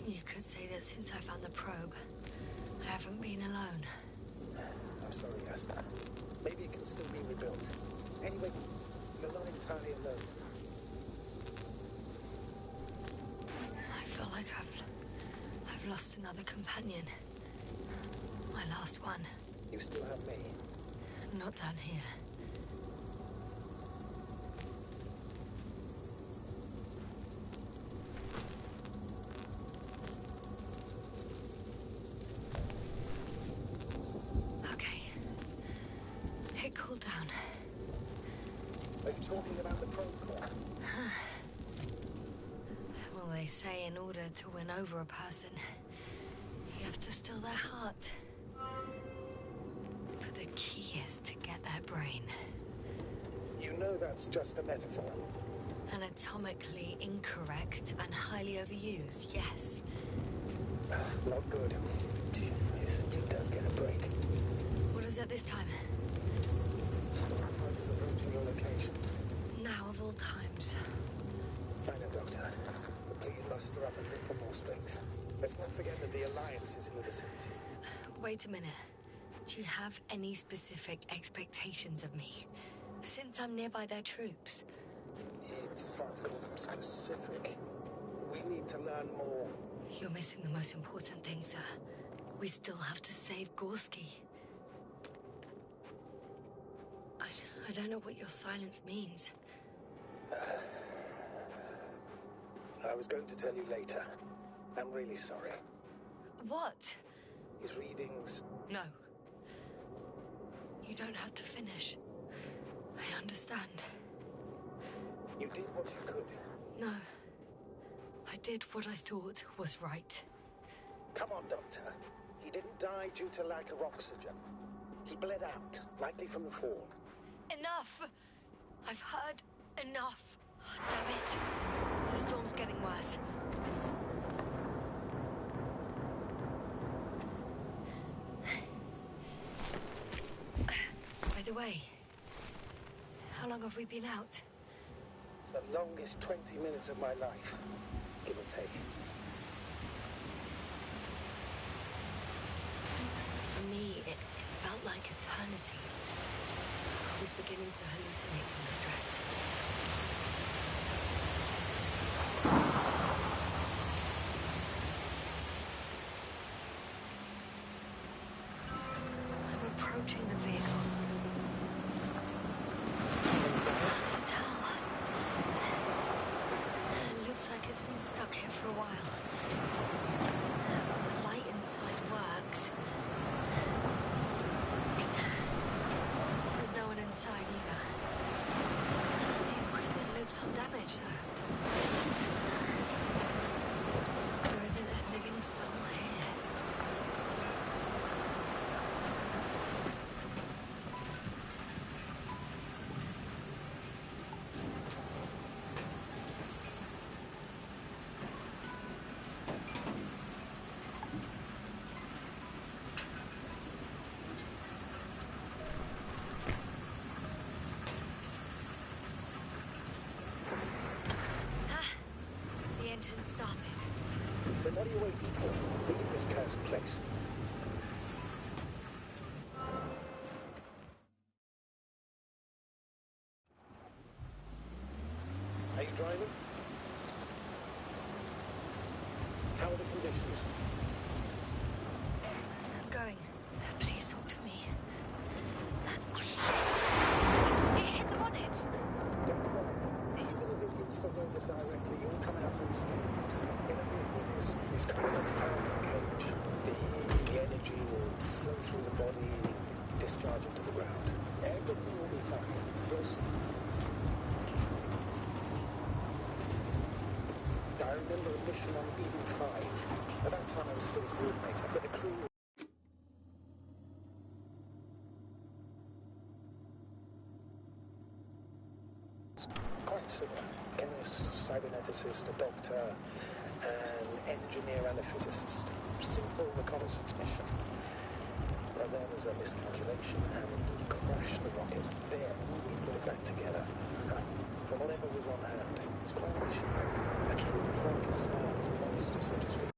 You could say that since I found the probe, I haven't been alone. I'm sorry, Jasna. Maybe it can still be rebuilt. Anyway, you're not entirely alone. I feel like I've lost another companion. My last one. You still have me. Not down here. Okay. It cooled down. Are you talking about the probe core? Well, they say in order to win over a person, you have to steal their heart. But the key is to get their brain. You know that's just a metaphor. Anatomically incorrect and highly overused, yes. Not good. You simply don't get a break. What is it this time? Stormfront is approaching your location. Now of all times. I know, Doctor. But please muster up a little more strength. Let's not forget that the Alliance is in the vicinity. Wait a minute. Do you have any specific expectations of me? Since I'm nearby their troops. It's hard to call them specific. We need to learn more. You're missing the most important thing, sir. We still have to save Gorski. I don't know what your silence means. I was going to tell you later. I'm really sorry. What? His readings... No. You don't have to finish. I understand. You did what you could. No. I did what I thought was right. Come on, Doctor. He didn't die due to lack of oxygen. He bled out, likely from the fall. Enough! I've heard enough. Oh, damn it. The storm's getting worse. By the way, how long have we been out? It's the longest 20 minutes of my life, give or take. For me, it felt like eternity. I was beginning to hallucinate from the stress. approaching the vehicle. Hard to tell. It looks like it's been stuck here for a while. But the light inside works. There's no one inside either. The equipment looks undamaged, though. There isn't a living soul here. Engine started. Then what are you waiting for? Leave this cursed place. Are you driving? How are the conditions? I'm going. Please talk to me. Oh, shit! It hit the bonnet! Don't worry. Even if it hits the rover directly, you'll come out unscathed. In a vehicle is kind of a Faraday cage. The energy will flow through the body, discharge into the ground. Everything will be fine. You'll see. I remember a mission on Eden 5. At that time I was still a coordinator, but the crew... quite similar. Chemist, cyberneticist, a doctor, an engineer and a physicist. Simple reconnaissance mission. But there was a miscalculation and we crashed the rocket. There, we put it back together. From whatever was on hand. It's quite a mission. A true Frankenstein's monster, so to speak.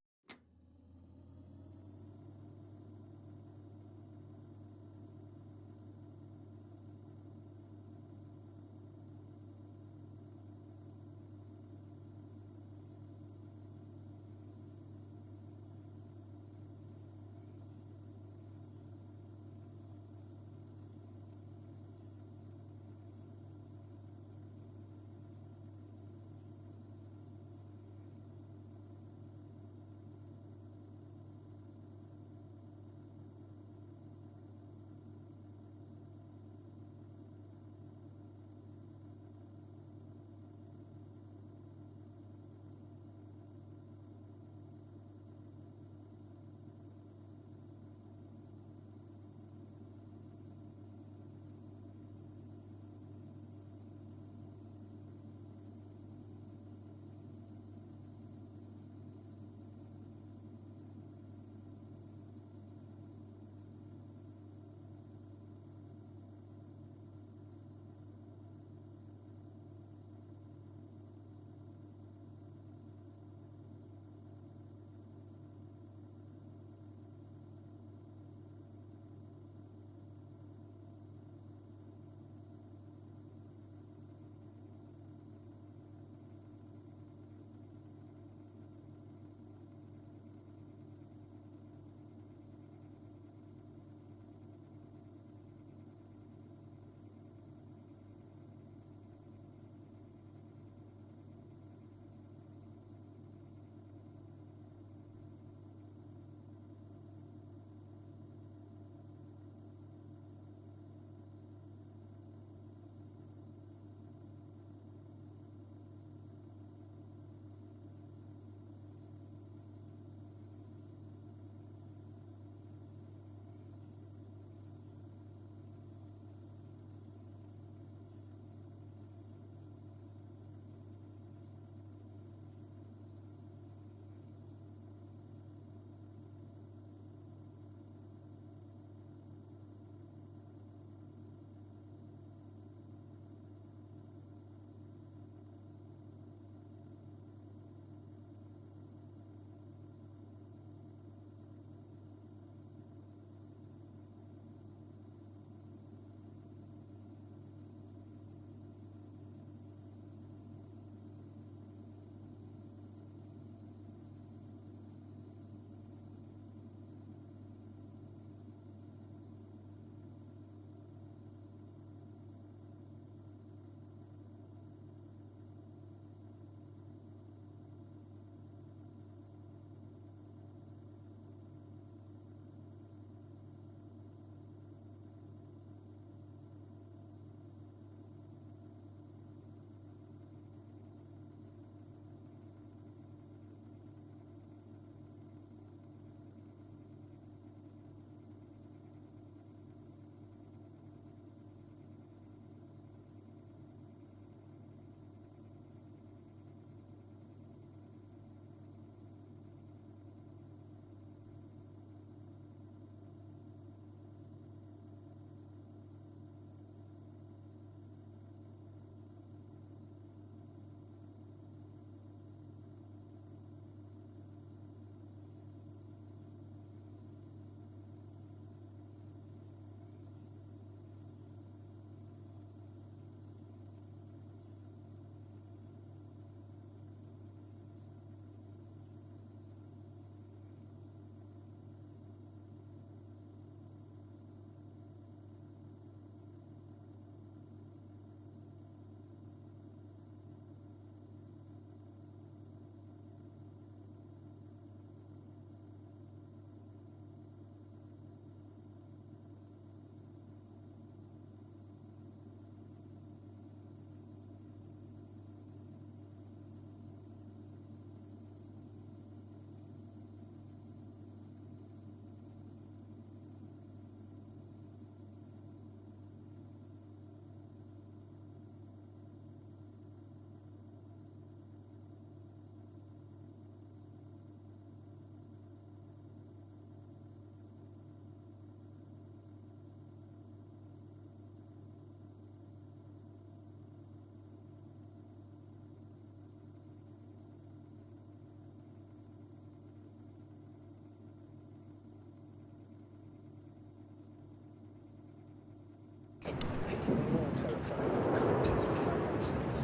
Even more terrifying are the creatures we find on the seas.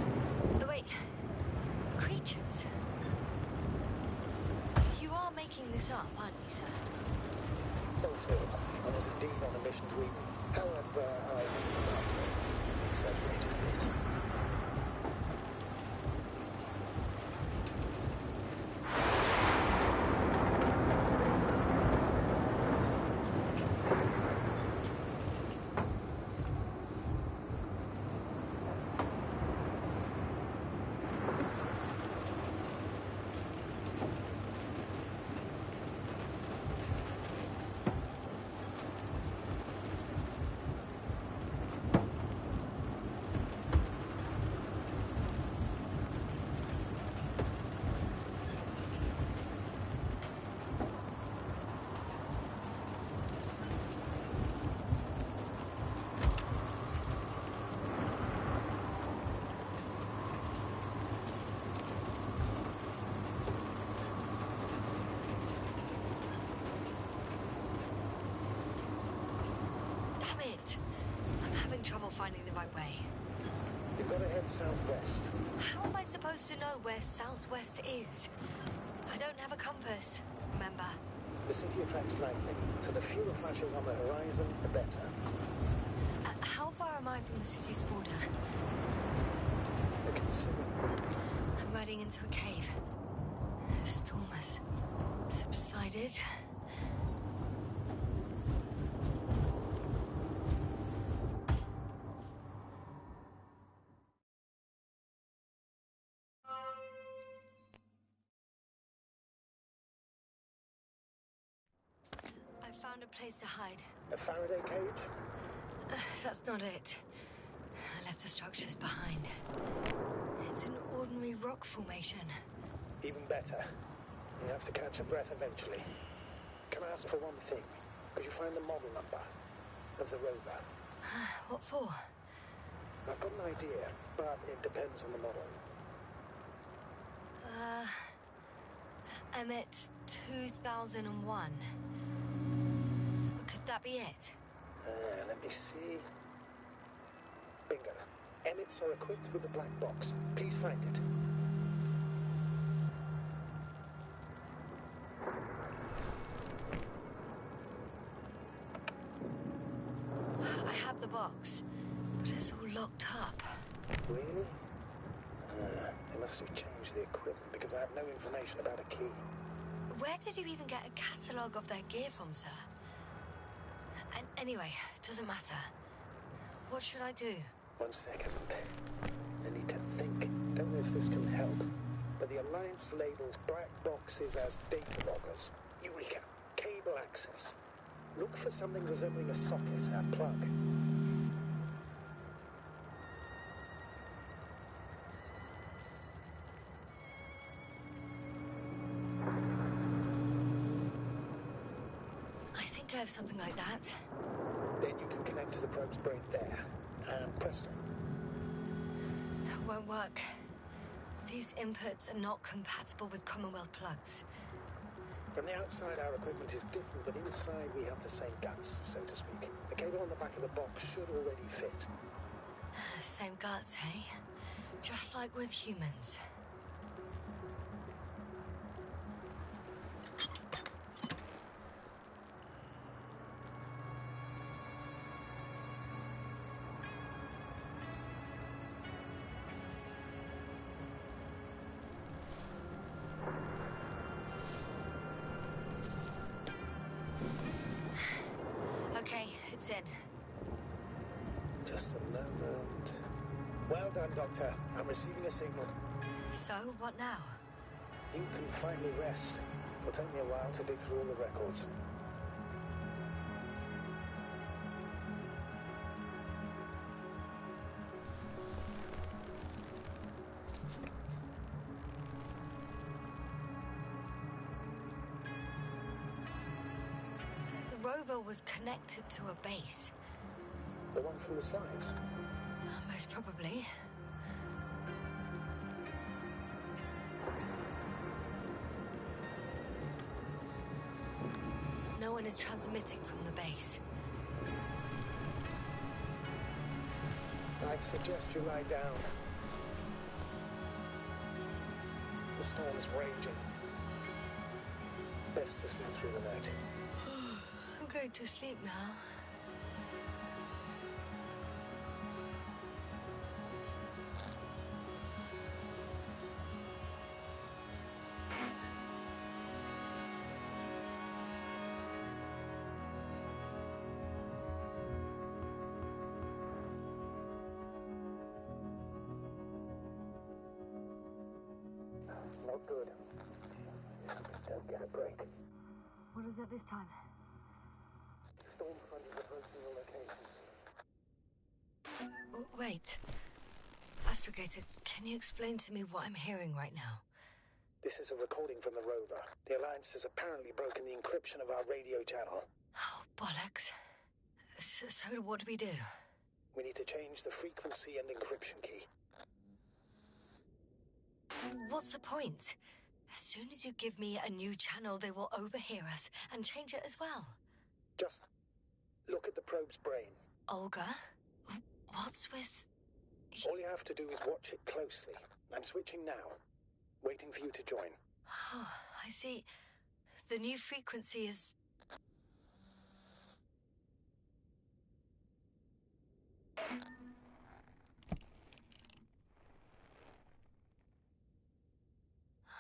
Oh, wait. Creatures? You are making this up, aren't you, sir? Not at all. I was indeed on a mission to Eden. However, I might have exaggerated a bit. I'm having trouble finding the right way. You've got to head southwest. How am I supposed to know where southwest is? I don't have a compass, remember? The city attracts lightning, so the fewer flashes on the horizon, the better. How far am I from the city's border? Considerable. I'm riding into a cave. The storm has subsided. I found a place to hide. A Faraday cage? That's not it. I left the structures behind. It's an ordinary rock formation. Even better. You have to catch your breath eventually. Can I ask for one thing? Could you find the model number of the rover? What for? I've got an idea, but it depends on the model. Emmett 2001. Could that be it? Let me see. Bingo. Emmets are equipped with a black box. Please find it. I have the box, but it's all locked up. Really? They must have changed the equipment because I have no information about a key. Where did you even get a catalogue of their gear from, sir? And anyway, it doesn't matter. What should I do? 1 second. I need to think. Don't know if this can help, but the Alliance labels black boxes as data loggers. Eureka! Cable access. Look for something resembling a socket, a plug. I think I have something like that. Then you can connect to the probe's brain there. And presto. Won't work. These inputs are not compatible with Commonwealth plugs. From the outside, our equipment is different, but inside we have the same guts, so to speak. The cable on the back of the box should already fit. Same guts, hey? Just like with humans. Okay, it's in. Just a moment. Well done, Doctor. I'm receiving a signal. So, what now? You can finally rest. It'll take me a while to dig through all the records. The rover was connected to a base. The one from the slides. Most probably. No one is transmitting from the base. I'd suggest you lie down. The storm's raging. Best to sleep through the night. I'm going to sleep now. Not good. Don't get a break. What is it this time? Storm front is approaching your location. Wait. Astrogator, can you explain to me what I'm hearing right now? This is a recording from the rover. The Alliance has apparently broken the encryption of our radio channel. Oh, bollocks. So what do we do? We need to change the frequency and encryption key. What's the point? As soon as you give me a new channel, they will overhear us and change it as well. Just look at the probe's brain. Olga? What's with... All you have to do is watch it closely. I'm switching now. Waiting for you to join. Oh, I see. The new frequency is...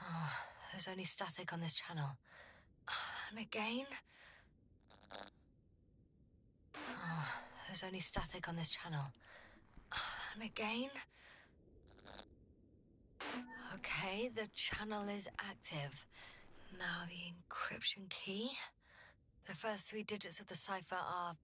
Oh, there's only static on this channel. And again... Oh, there's only static on this channel. And again... Okay, the channel is active. Now the encryption key. The first 3 digits of the cipher are...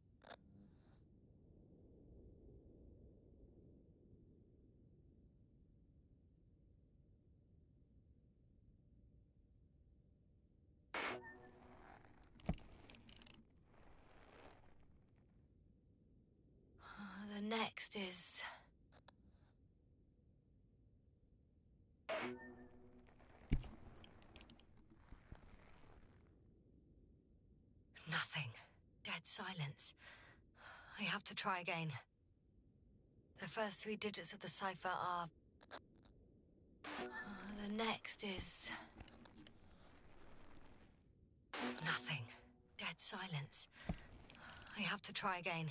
The next is... Nothing. Dead silence. I have to try again. The first 3 digits of the cipher are... The next is... Nothing. Dead silence. I have to try again.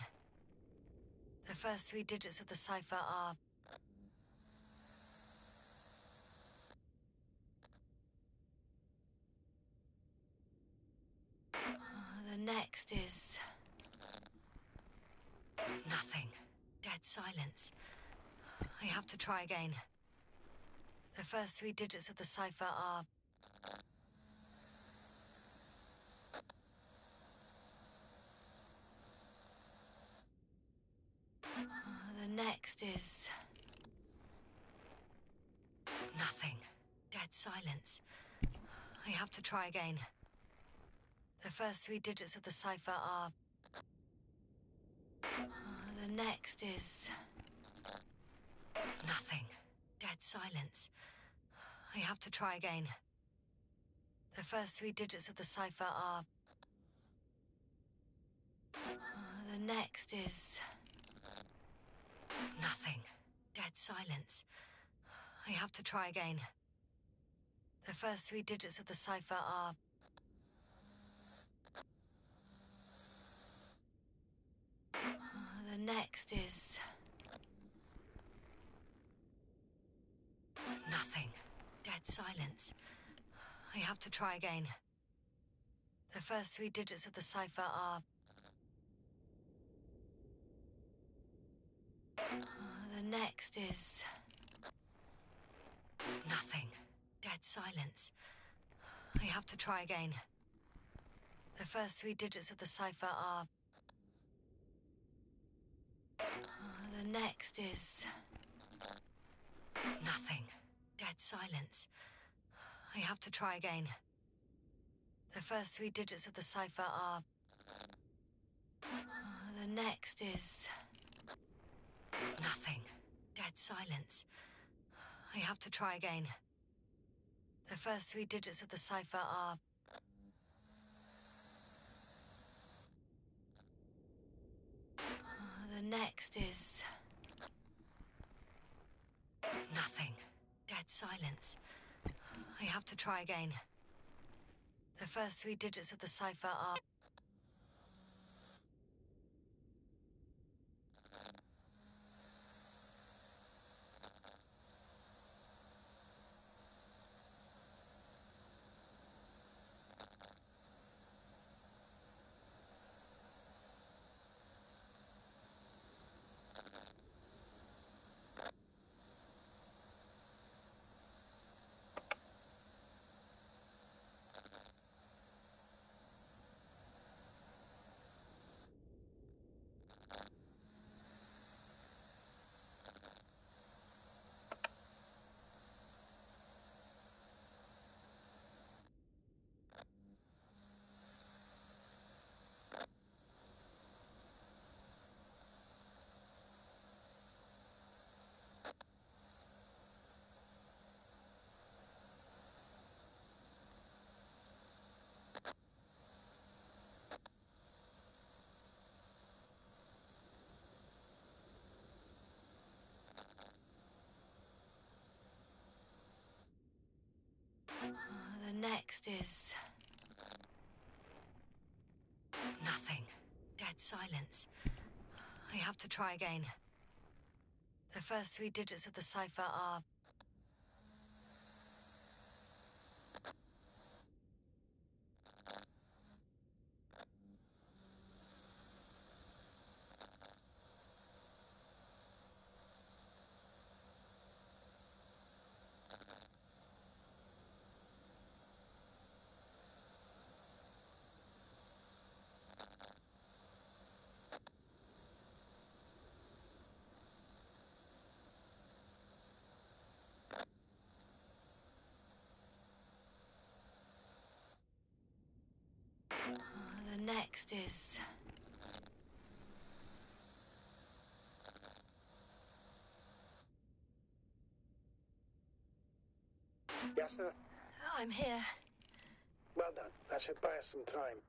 The first 3 digits of the cipher are... The next is... Nothing. Dead silence. I have to try again. The first 3 digits of the cipher are... The next is... Nothing. Dead silence. I have to try again. The first 3 digits of the cipher are... The next is... Nothing. Dead silence. I have to try again. The first 3 digits of the cipher are... The next is... Nothing. Dead silence. I have to try again. The first 3 digits of the cipher are... The next is... Nothing. Dead silence. I have to try again. The first 3 digits of the cipher are... The next is... Nothing. Dead silence. I have to try again. The first 3 digits of the cipher are... The next is... Nothing. Dead silence. I have to try again. The first 3 digits of the cipher are... The next is... Nothing. Dead silence. I have to try again. The first 3 digits of the cipher are... The next is... silence. I have to try again. The first 3 digits of the cipher are... The next is... nothing. Dead silence. I have to try again. The first 3 digits of the cipher are... the next is... Yes, sir? I'm here. Well done. That should buy us some time.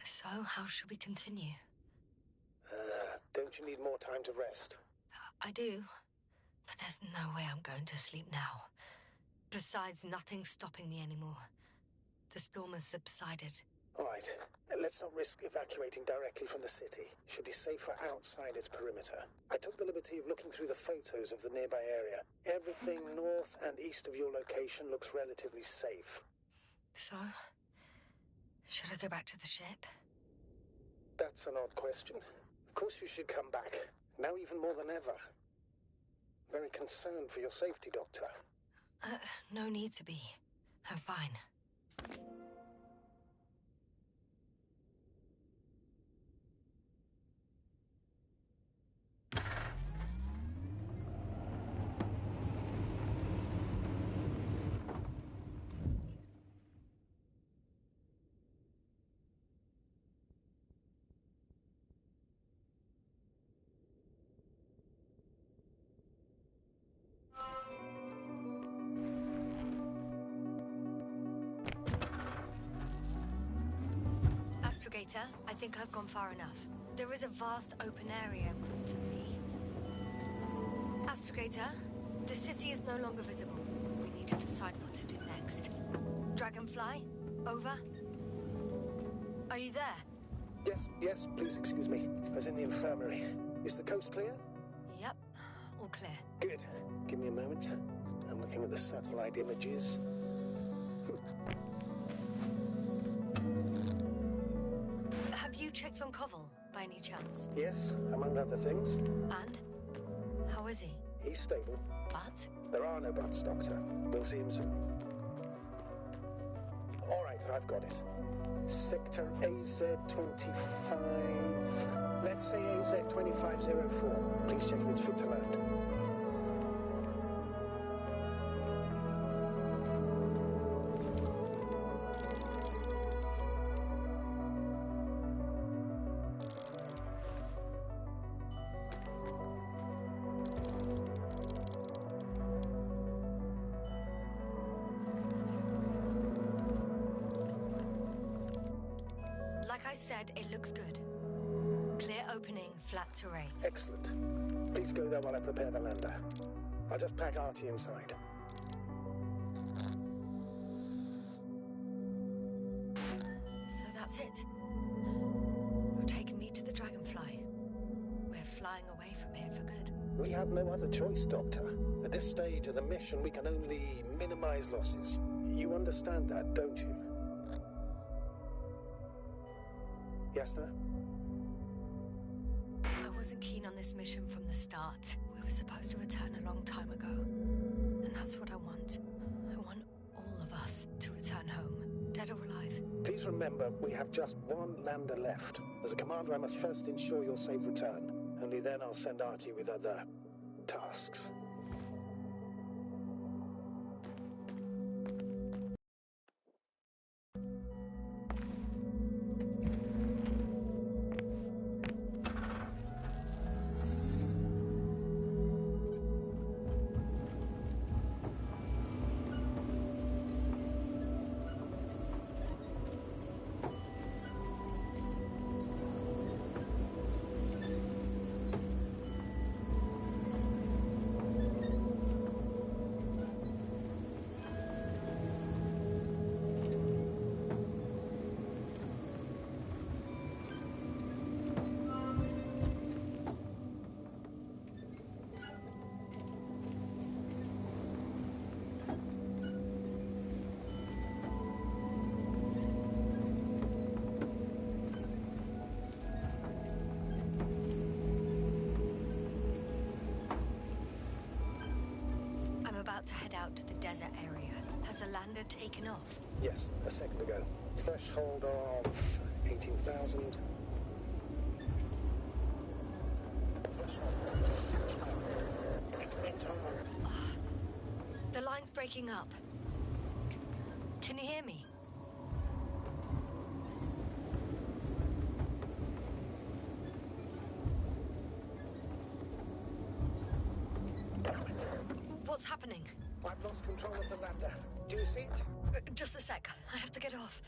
So, how should we continue? Don't you need more time to rest? I do. But there's no way I'm going to sleep now. Besides, nothing's stopping me anymore. The storm has subsided. All right. Let's not risk evacuating directly from the city. Should be safer outside its perimeter. I took the liberty of looking through the photos of the nearby area. Everything north and east of your location looks relatively safe. So, should I go back to the ship? That's an odd question. Of course you should come back. Now even more than ever. Very concerned for your safety, Doctor. No need to be. I'm fine. Astrogator, I think I've gone far enough. There is a vast open area in front of me. Astrogator, the city is no longer visible. We need to decide what to do next. Dragonfly, over. Are you there? Yes, please excuse me. I was in the infirmary. Is the coast clear? Yep, all clear. Good. Give me a moment. I'm looking at the satellite images. Have you checked on Koval, by any chance? Yes, among other things. And? How is he? He's stable. But? There are no buts, Doctor. We'll see him soon. All right, I've got it. Sector AZ-25... Let's say AZ-2504. Please check if it's fit to land. Like I said, it looks good. Clear opening, flat terrain. Excellent. Please go there while I prepare the lander. I'll just pack Artie inside. That's it. You're taking me to the Dragonfly. We're flying away from here for good. We have no other choice, Doctor. At this stage of the mission, we can only minimize losses. You understand that, don't you? Yes, sir? I wasn't keen on this mission from the start. We were supposed to return a long time ago. And that's what I want. I want all of us to return home, dead or alive. Please remember, we have just one lander left. As a commander, I must first ensure your safe return. Only then I'll send Artie with other tasks. To head out to the desert area. Has a lander taken off? Yes, a second ago. Threshold of 18,000. The line's breaking up. Can you hear me? What's happening? I've lost control of the lander. Do you see it? Just a sec. I have to get off.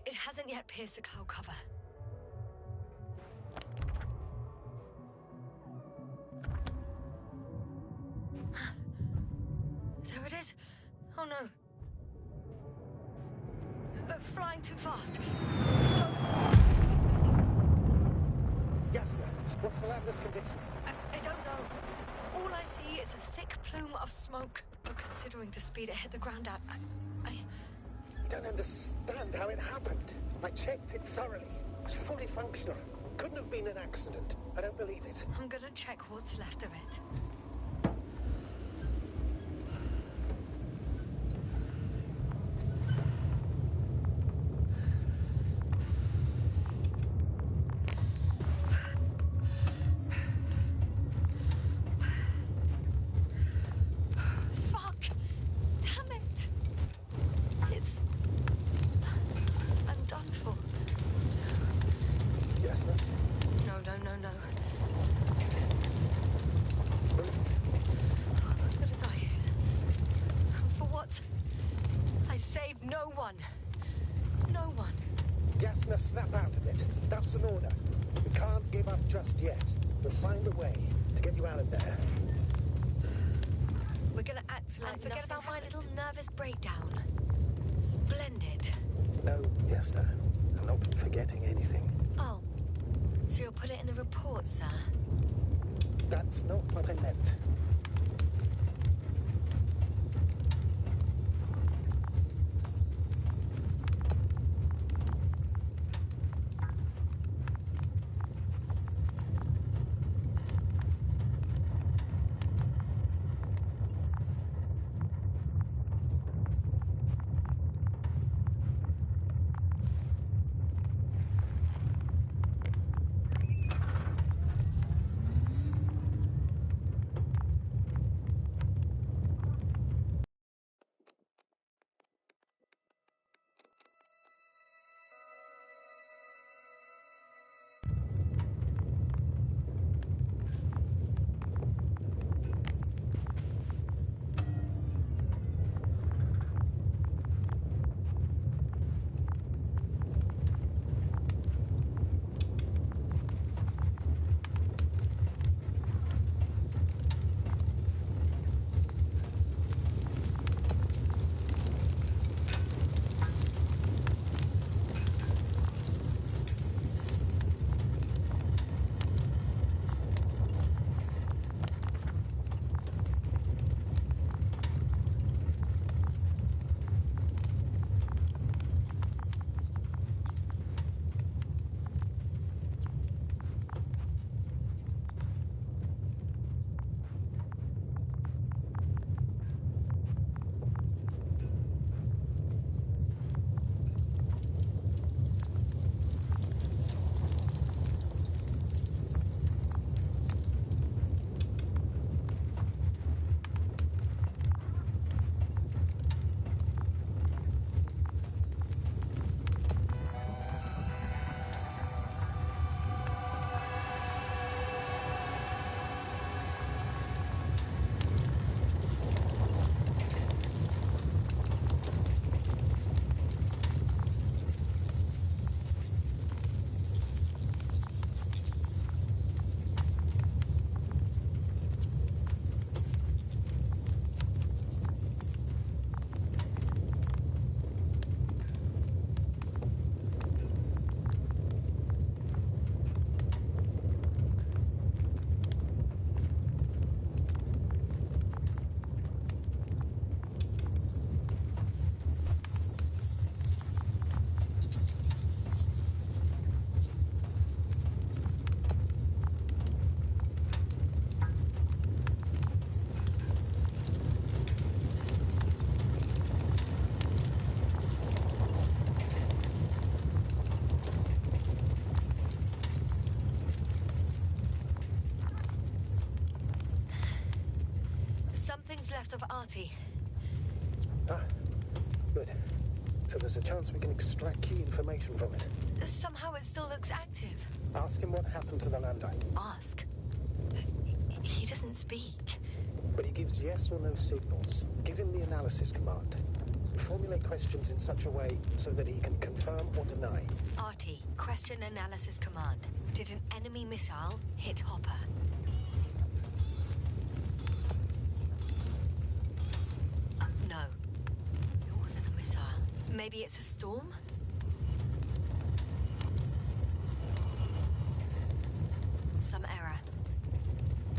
It hasn't yet pierced the cloud cover. There it is. Oh no. Flying too fast. Let's go. Yes, sir. What's the lander's condition? I don't know. All I see is a thick plume of smoke. But considering the speed it hit the ground at, I don't understand how it happened. I checked it thoroughly. It's fully functional. Couldn't have been an accident. I don't believe it. I'm gonna check what's left of it. Snap out of it. That's an order. We can't give up just yet. We'll find a way to get you out of there. We're gonna act like and forget about my little nervous breakdown. Splendid. No, yes, sir. I'm not forgetting anything. Oh. So you'll put it in the report, sir? That's not what I meant. Artie. Ah, good. So there's a chance we can extract key information from it. Somehow it still looks active. Ask him what happened to the lander. Ask? He doesn't speak. But he gives yes or no signals. Give him the analysis command. Formulate questions in such a way so that he can confirm or deny. Artie, question analysis command. Did an enemy missile hit Hopper? No. It wasn't a missile. Maybe it's a storm? Some error.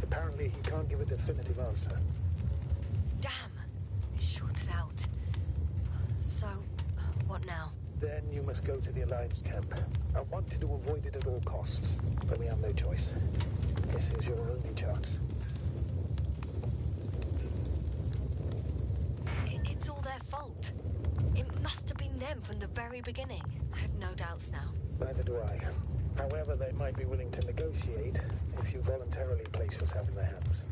Apparently, he can't give a definitive answer. Damn! It shorted out. So, what now? Then you must go to the Alliance camp. I wanted to avoid it at all costs, but we have no choice. This is your only chance. It's all their fault. It must have been them from the very beginning. I have no doubts now. Neither do I. However, they might be willing to negotiate if you voluntarily place yourself in their hands.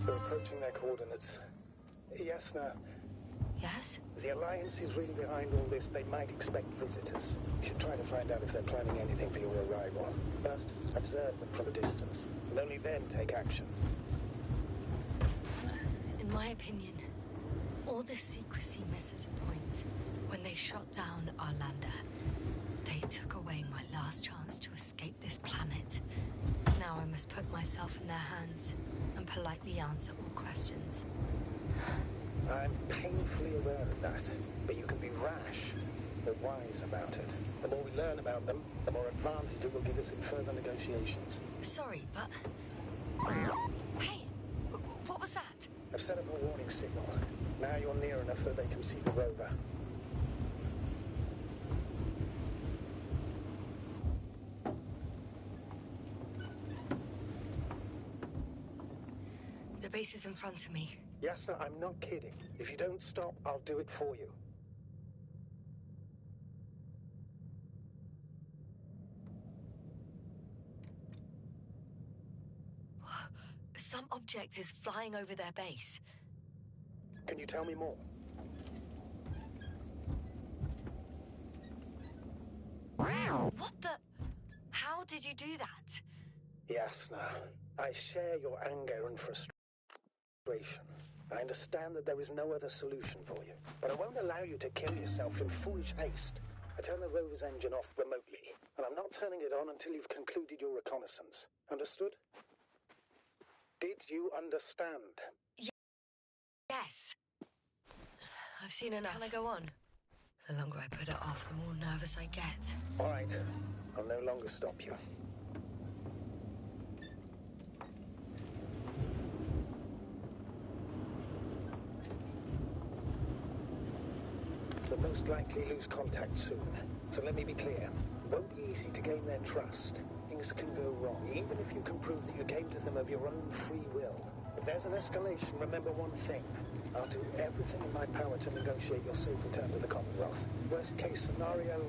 They're approaching their coordinates. Yes, now. Yes? If the Alliance is really behind all this, they might expect visitors. You should try to find out if they're planning anything for your arrival. First, observe them from a distance, and only then take action. In my opinion, all this secrecy misses a point. When they shot down our lander, they took away my last chance to escape this planet. Now I must put myself in their hands and politely answer all questions. I'm painfully aware of that, but you can be rash or wise about it. The more we learn about them, the more advantage it will give us in further negotiations. Sorry, but... Hey! What was that? I've set up a warning signal. Now you're near enough that they can see the rover. The base is in front of me. Yes, sir, I'm not kidding. If you don't stop, I'll do it for you. Some object is flying over their base. Can you tell me more? What the... How did you do that? Yasna, I share your anger and frustration. I understand that there is no other solution for you, but I won't allow you to kill yourself in foolish haste. I turn the rover's engine off remotely, and I'm not turning it on until you've concluded your reconnaissance. Understood? Did you understand? Yes. I've seen enough. Can I go on? The longer I put it off, the more nervous I get. All right. I'll no longer stop you. We'll most likely lose contact soon. So let me be clear. It won't be easy to gain their trust. Things can go wrong, even if you can prove that you came to them of your own free will. If there's an escalation, remember one thing. I'll do everything in my power to negotiate your safe return to the Commonwealth. Worst case scenario,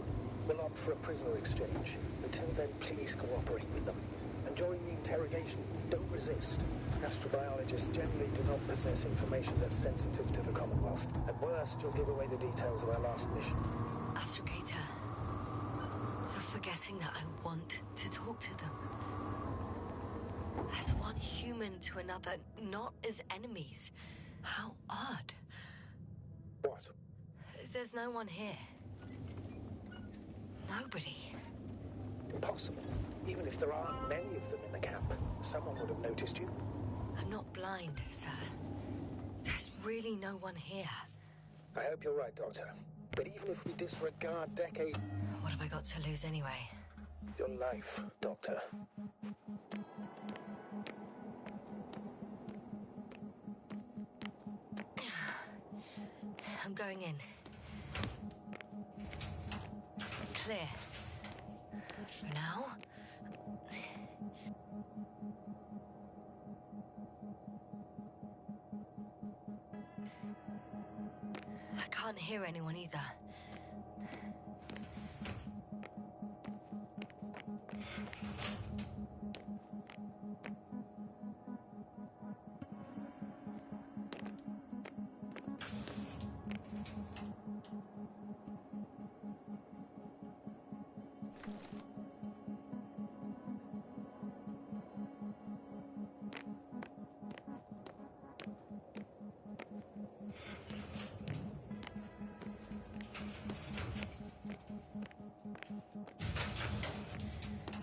we'll opt for a prisoner exchange. Until then, please cooperate with them. And during the interrogation, don't resist. Astrobiologists generally do not possess information that's sensitive to the Commonwealth. At worst, you'll give away the details of our last mission. Astrogator, you're forgetting that I want to talk to them. As one human to another, not as enemies. How odd. What? There's no one here. Nobody. Impossible. Even if there aren't many of them in the camp, someone would have noticed you. I'm not blind, sir. There's really no one here. I hope you're right, Doctor. But even if we disregard decades... What have I got to lose anyway? Your life, Doctor. I'm going in. Clear. For now. I can't hear anyone either.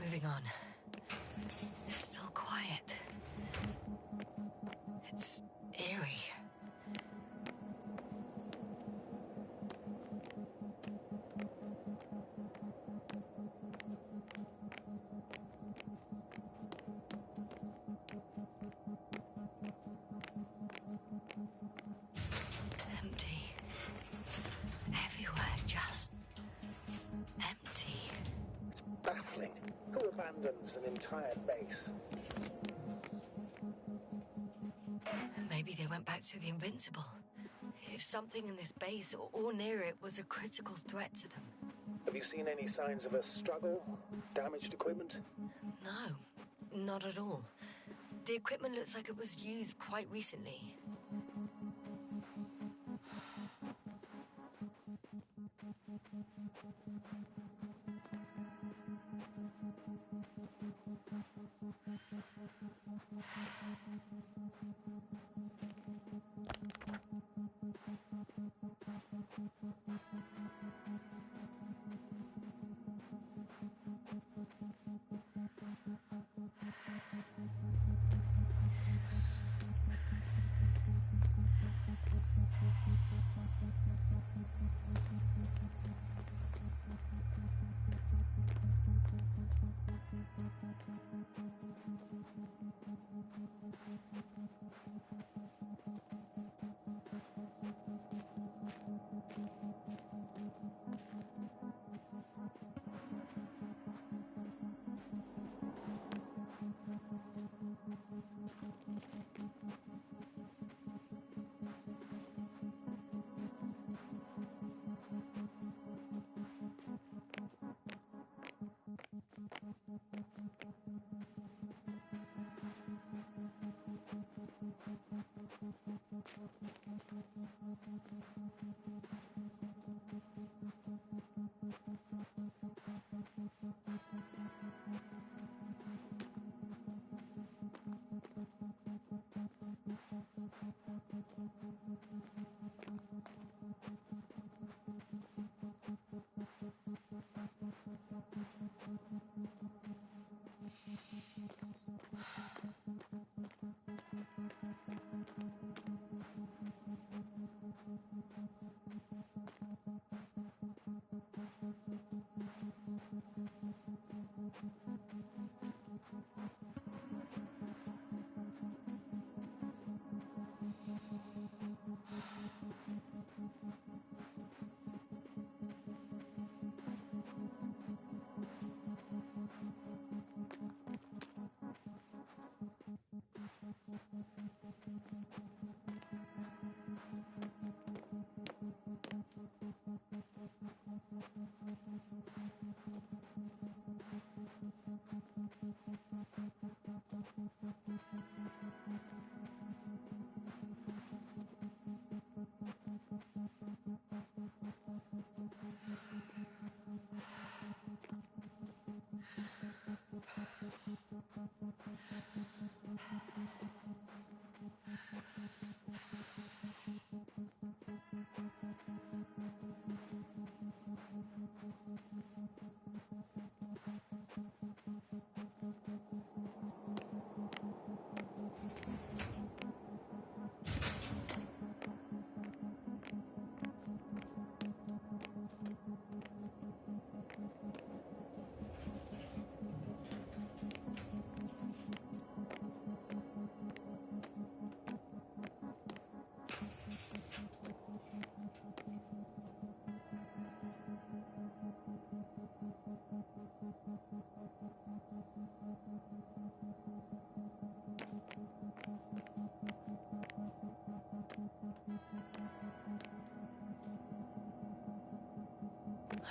Moving on. It's still quiet. It's eerie. Empty. Everywhere, just empty. It's baffling. Who abandons an entire base? Maybe they went back to the Invincible. If something in this base or near it was a critical threat to them. Have you seen any signs of a struggle? Damaged equipment? No, not at all. The equipment looks like it was used quite recently.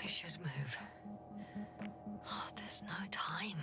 I should move. Oh, there's no time.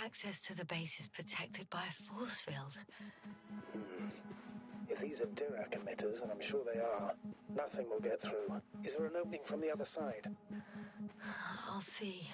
access to the base is protected by a force field. If these are Dirac emitters, and I'm sure they are, nothing will get through. Is there an opening from the other side? I'll see.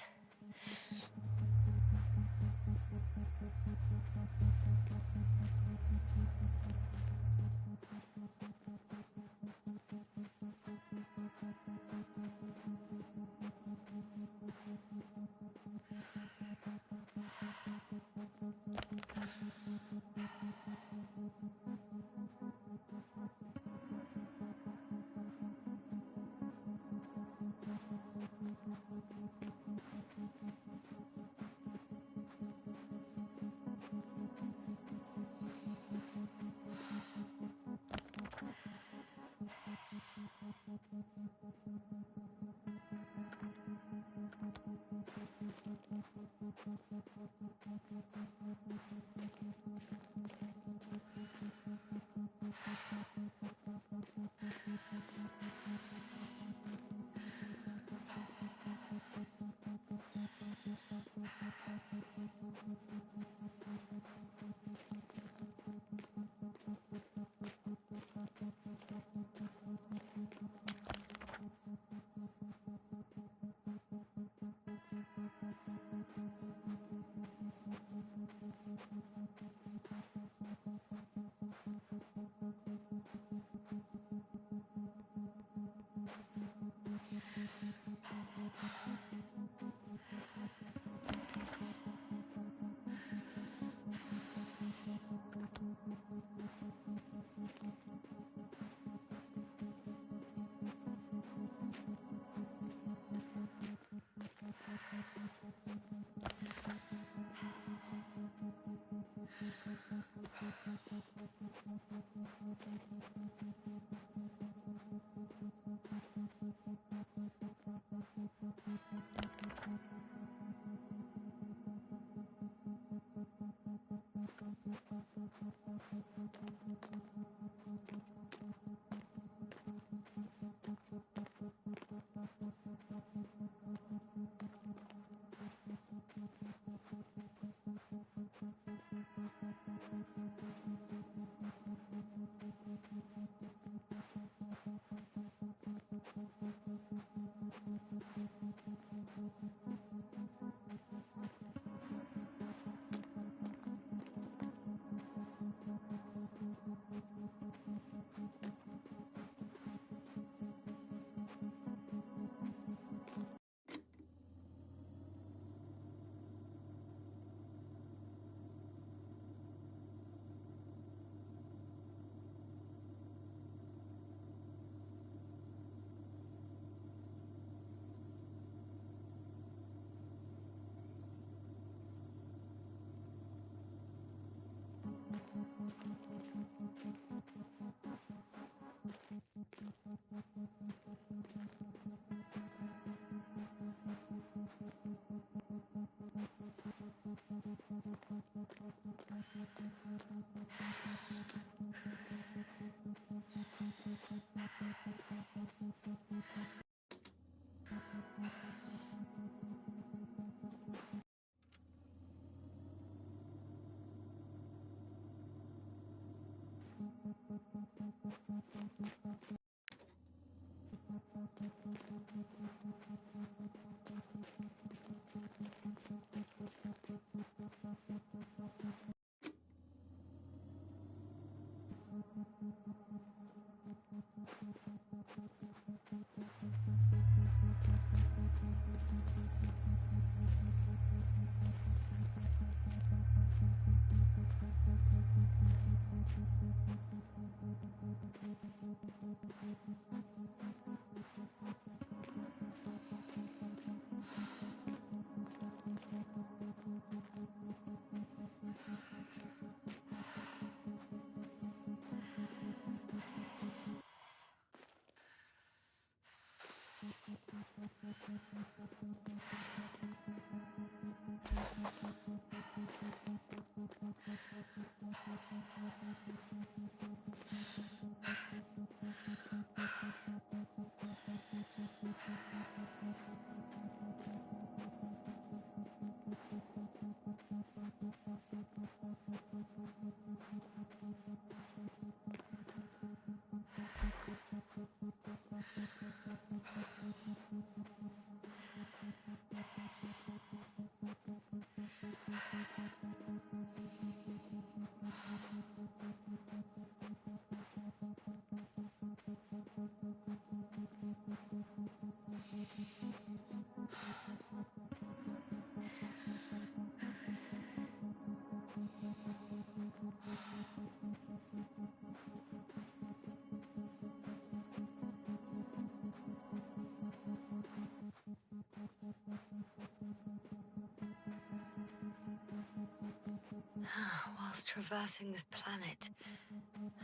Whilst traversing this planet,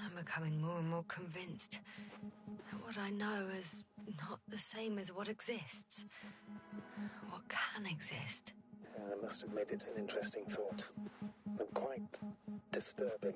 I'm becoming more and more convinced that what I know is not the same as what exists. What can exist. I must admit it's an interesting thought. And quite disturbing.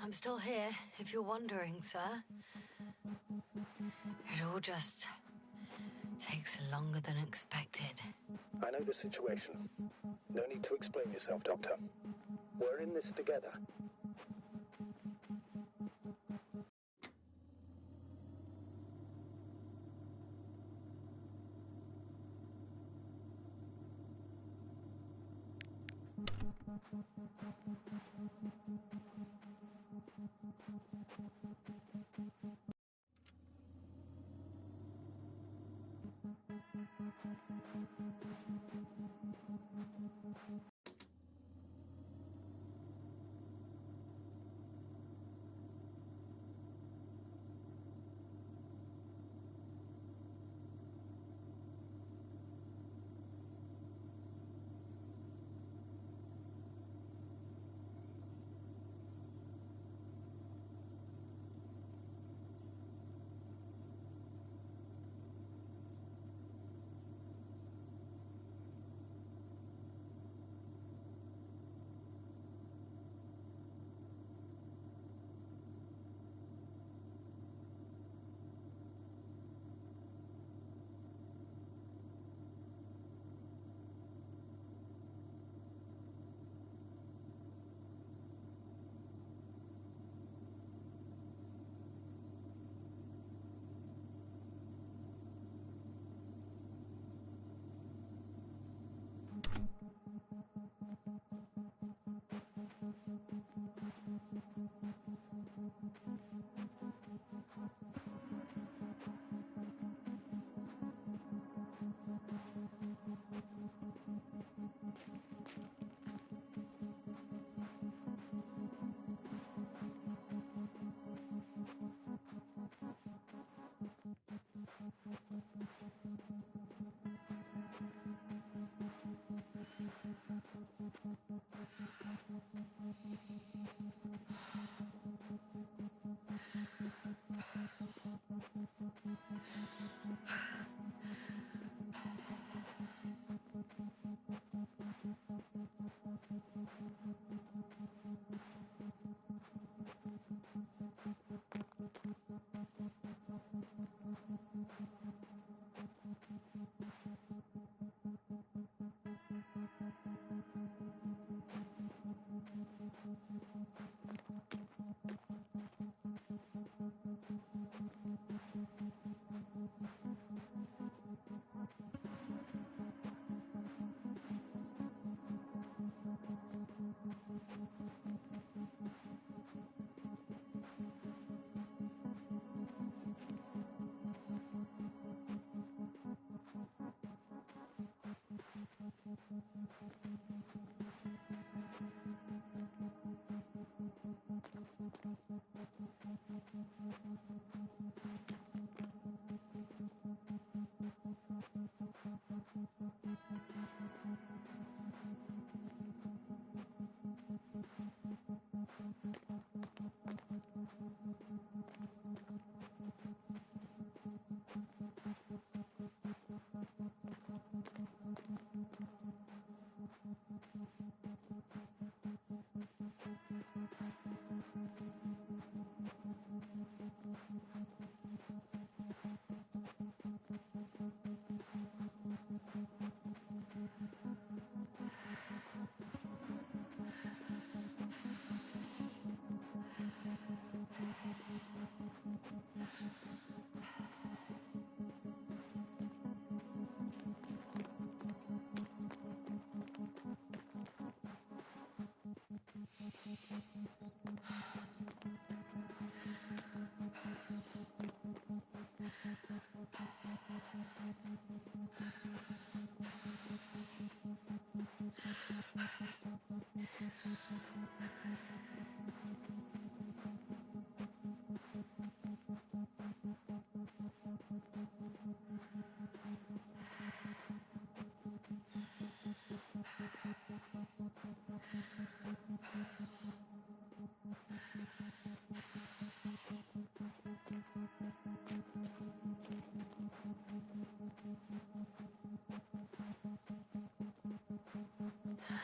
I'm still here, if you're wondering, sir. It all just takes longer than expected. I know the situation. No need to explain yourself, Doctor. We're in this together.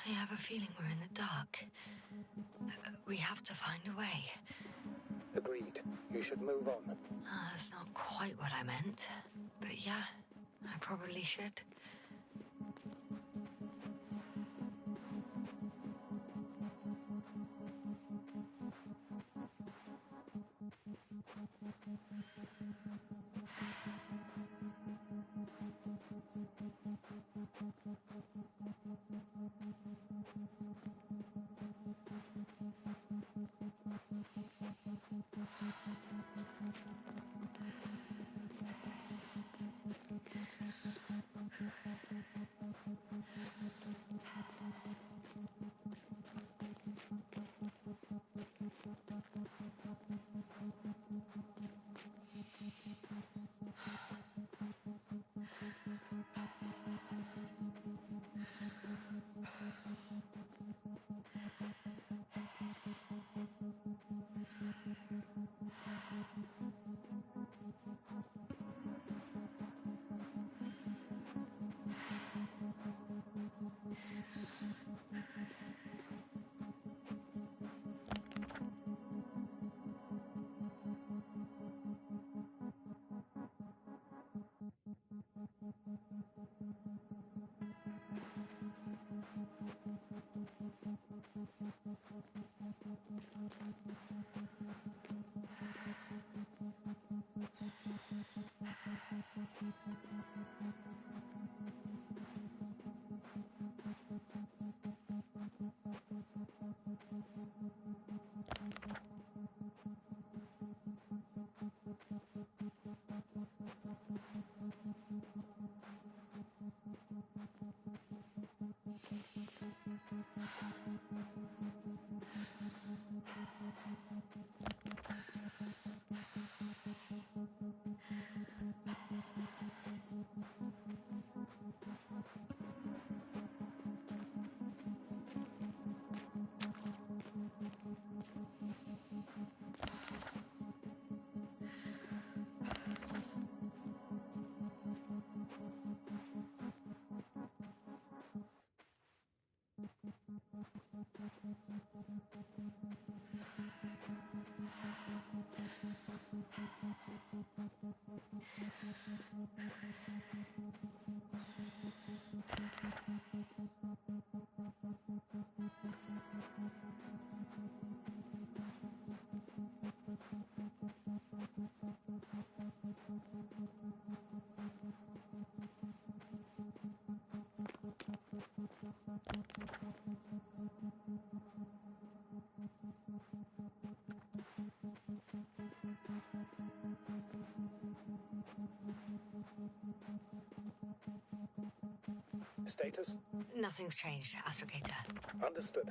I have a feeling we're in the dark. We have to find a way. Agreed. You should move on. That's not quite what I meant. But yeah, I probably should. Status? Nothing's changed, Astrogator. Understood.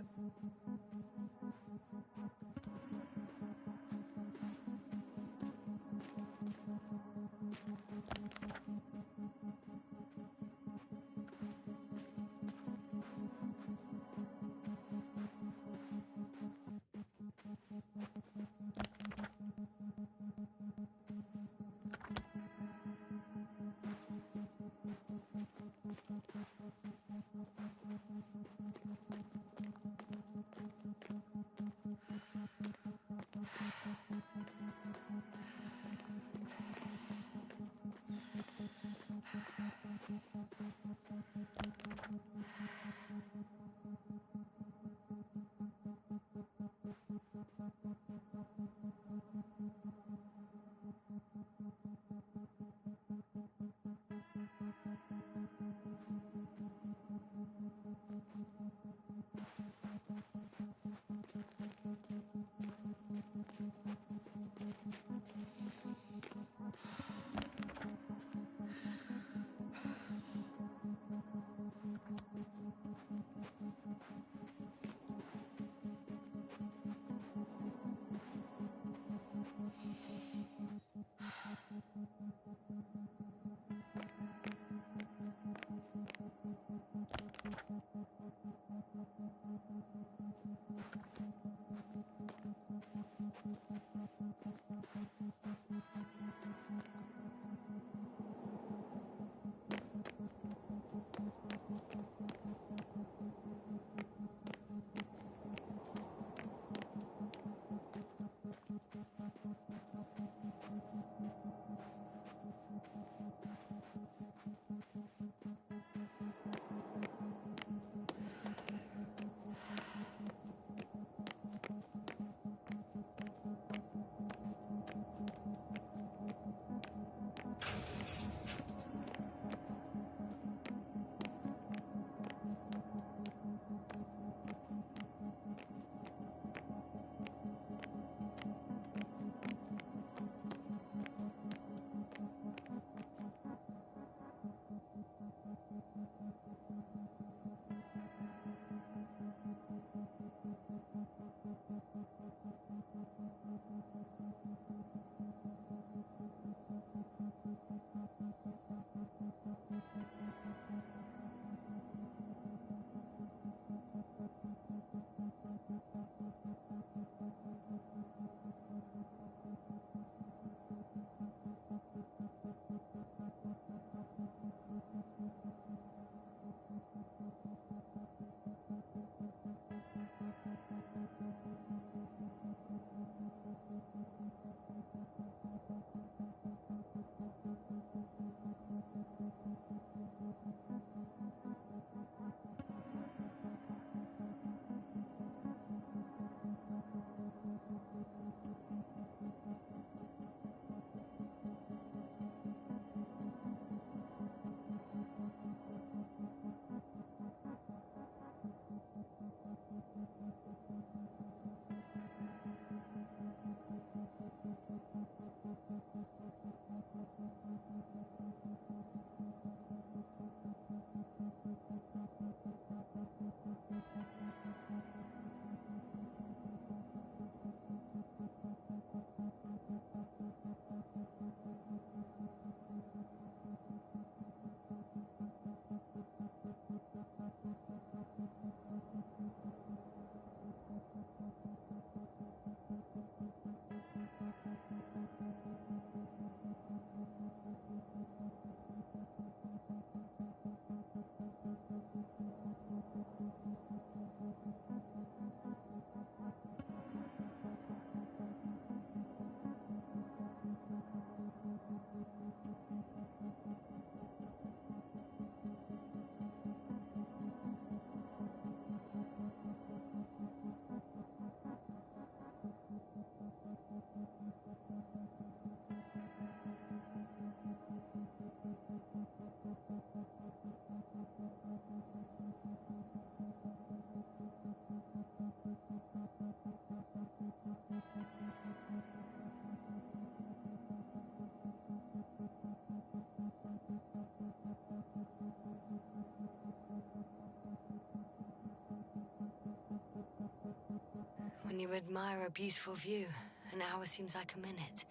When you admire a beautiful view, an hour seems like a minute.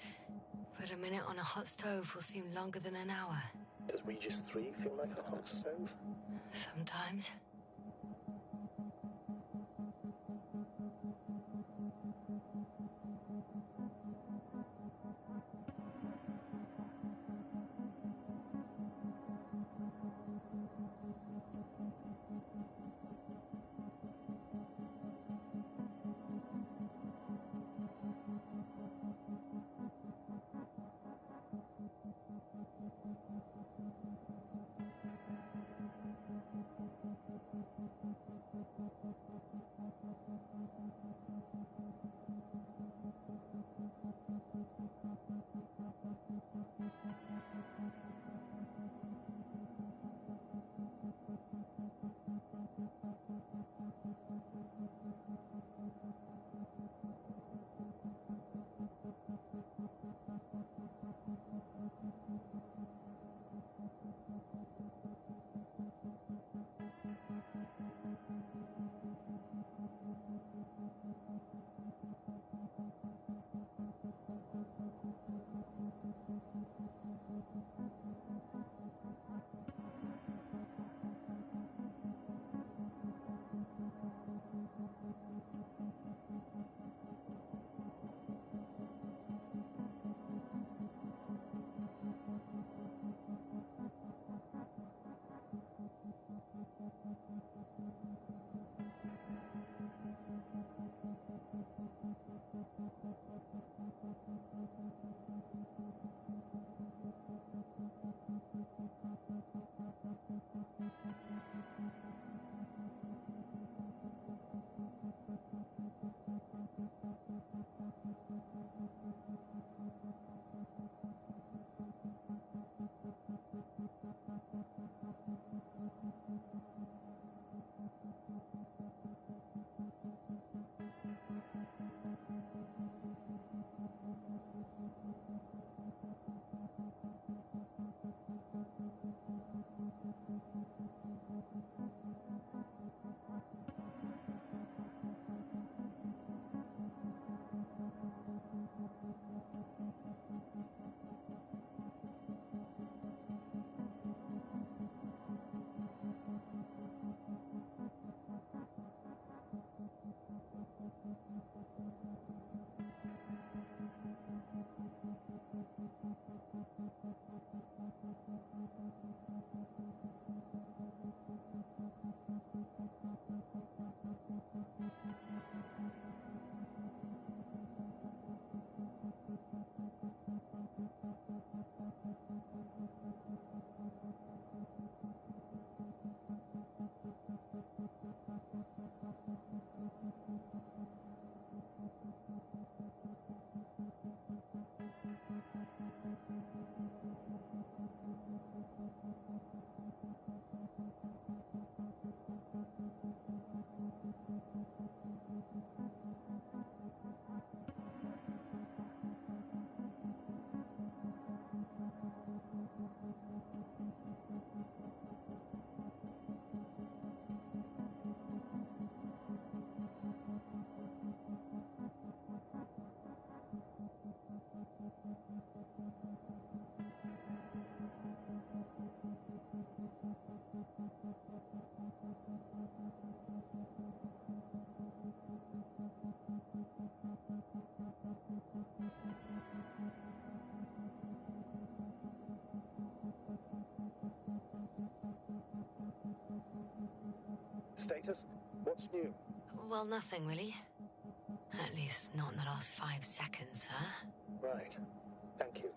But a minute on a hot stove will seem longer than an hour. Does Regis 3 feel like a hot stove? Sometimes. Status? What's new? Well, nothing really. At least not in the last 5 seconds, huh? Right. Thank you.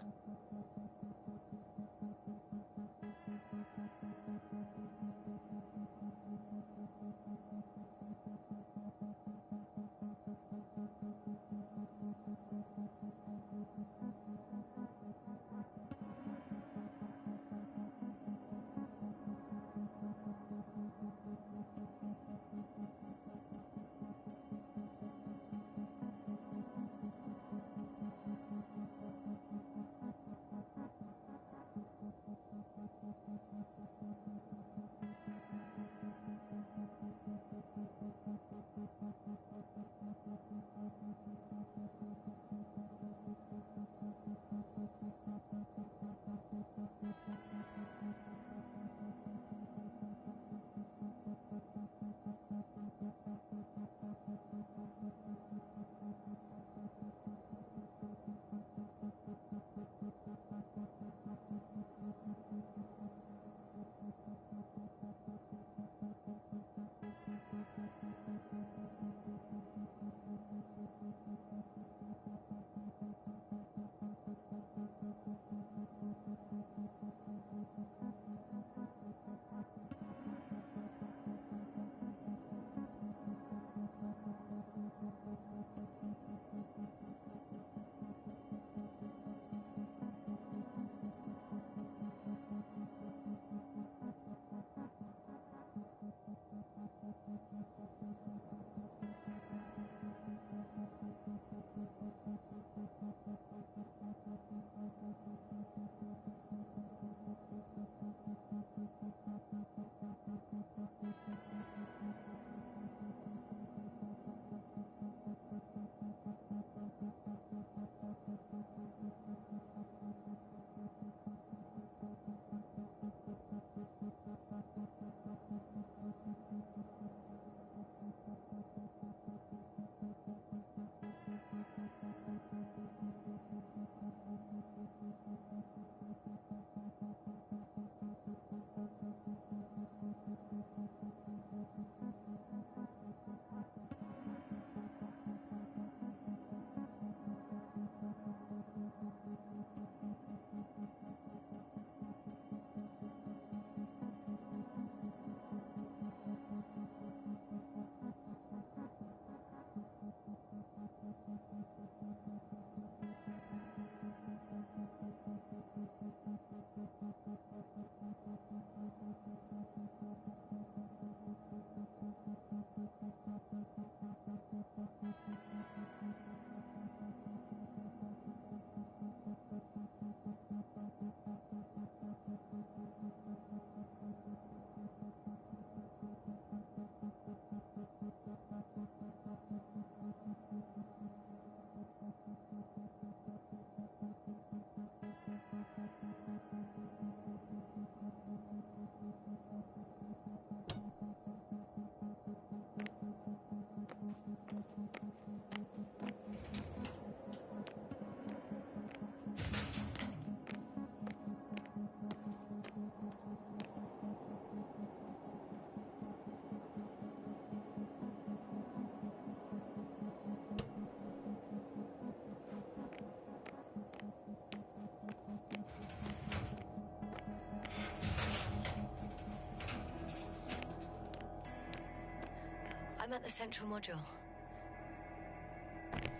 I'm at the central module.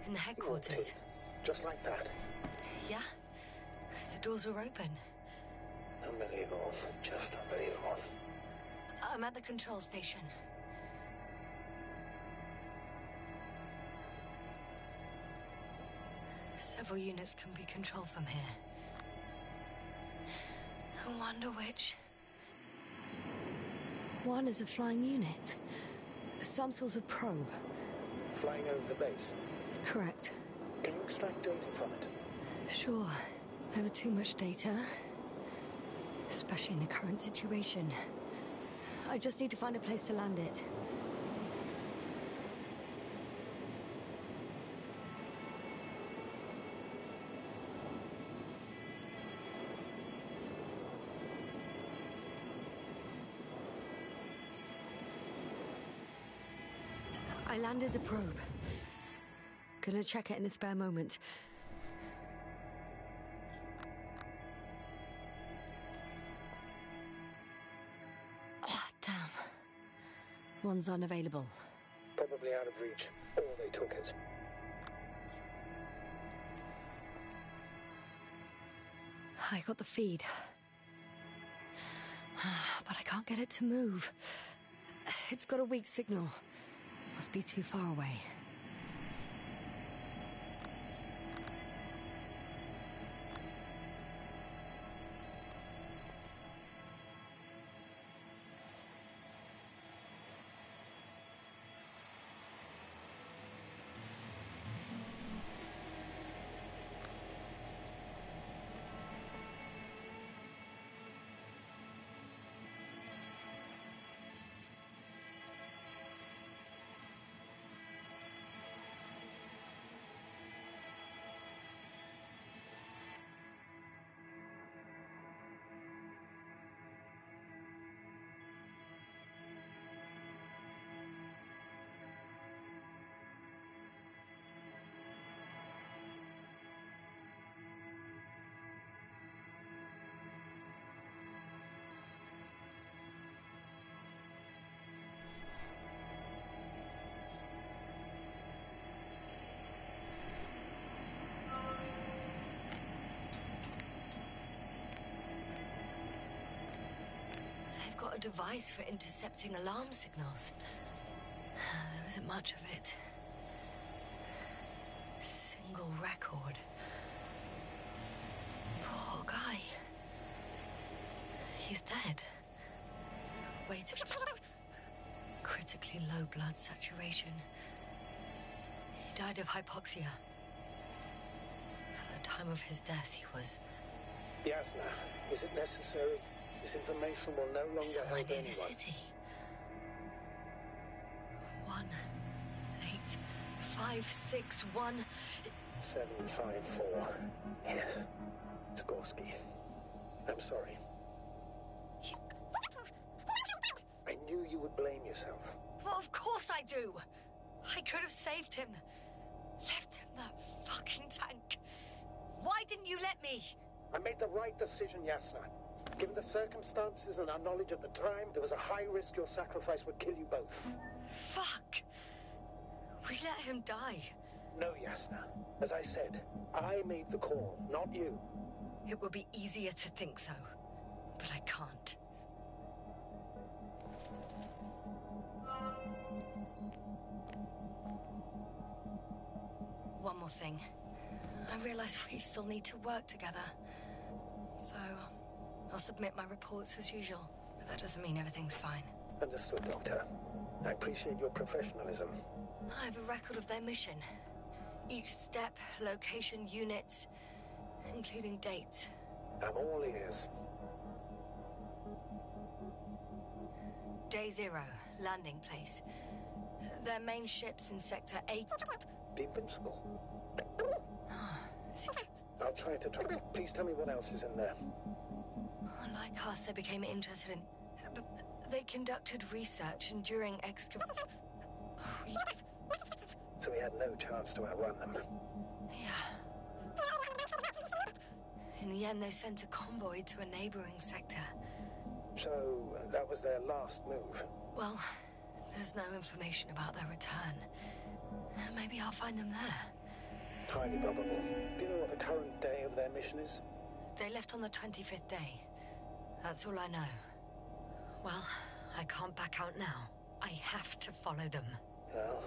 In the headquarters. Morty, just like that. Yeah? The doors were open. Unbelievable. Just unbelievable. I'm at the control station. Several units can be controlled from here. I wonder which. One is a flying unit. Some sort of probe. Flying over the base. Correct. Can you extract data from it? Sure. Never too much data. Especially in the current situation. I just need to find a place to land it. I landed the probe. Gonna check it in a spare moment. Ah, damn. One's unavailable. Probably out of reach. Or they took it. I got the feed. But I can't get it to move. It's got a weak signal. Must be too far away. Got a device for intercepting alarm signals. There isn't much of it. Single record. Poor guy. He's dead. Wait. Critically low blood saturation. He died of hypoxia. At the time of his death, he was... Yasna, is it necessary? This information will no longer Somewhere help near anyone. the city. 18561. 754. Yes. Skorsky. I'm sorry. I knew you would blame yourself. Well, of course I do. I could have saved him. Left him that fucking tank. Why didn't you let me? I made the right decision, Yasna. Given the circumstances and our knowledge at the time, there was a high risk your sacrifice would kill you both. Fuck. We let him die. No, Yasna. As I said, I made the call, not you. It would be easier to think so, but I can't. One more thing. I realize we still need to work together. So, I'll submit my reports as usual, but that doesn't mean everything's fine. Understood, Doctor. I appreciate your professionalism. I have a record of their mission. Each step, location, units, including dates. I'm all ears. Day 0, landing place. Their main ship's in Sector 8. The Invincible. I'll try to track. Please tell me what else is in there. Like us, they became interested in... They conducted research and during So we had no chance to outrun them. Yeah. In the end, they sent a convoy to a neighboring sector. So that was their last move. Well, There's no information about their return. Maybe I'll find them there. Highly probable. Do you know what the current day of their mission is? They left on the 25th day. That's all I know. Well, I can't back out now. I have to follow them. Well,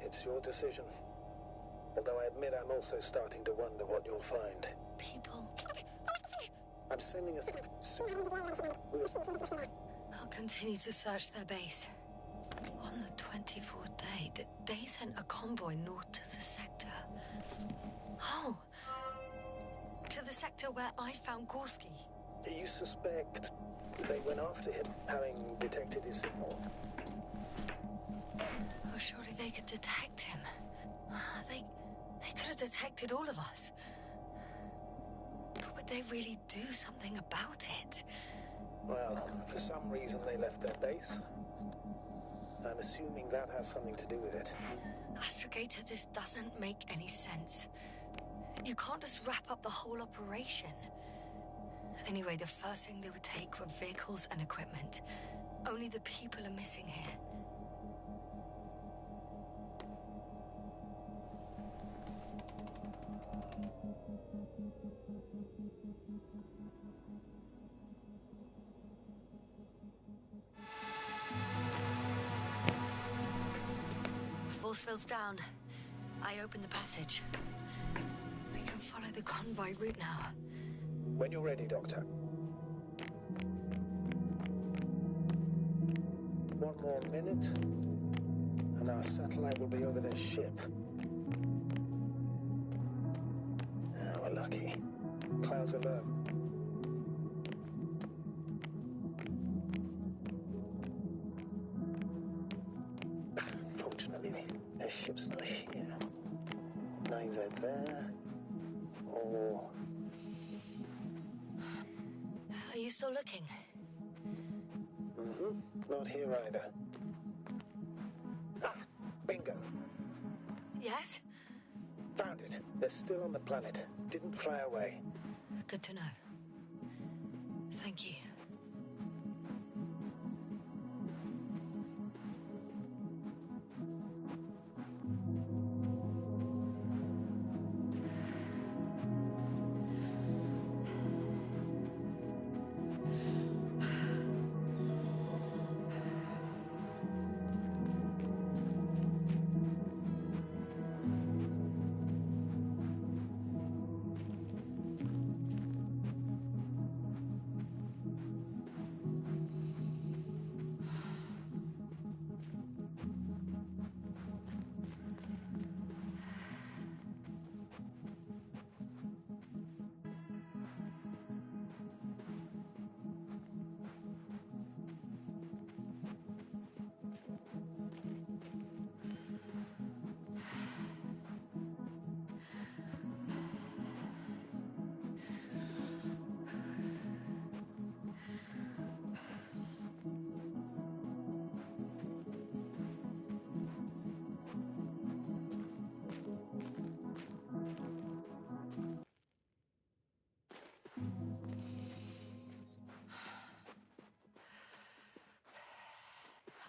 it's your decision. Although I admit I'm also starting to wonder what you'll find. People. I'm sending a... I'll continue to search their base. On the 24th day, they sent a convoy north to the sector. Oh! To the sector where I found Gorski. You suspect they went after him, having detected his signal? Oh, surely they could detect him. They could have detected all of us. But would they really do something about it? Well, for some reason they left their base. I'm assuming that has something to do with it. Astrogator, this doesn't make any sense. You can't just wrap up the whole operation. Anyway, the first thing they would take were vehicles and equipment. Only the people are missing here. Force field's down. I opened the passage. We can follow the convoy route now. When you're ready, Doctor. One more minute, and our satellite will be over their ship. Oh, we're lucky. Clouds are low. Unfortunately, their ship's not here. Neither there or... Are you still looking? Not here either. Ah, bingo. Yes? Found it. They're still on the planet. Didn't fly away. Good to know. Thank you.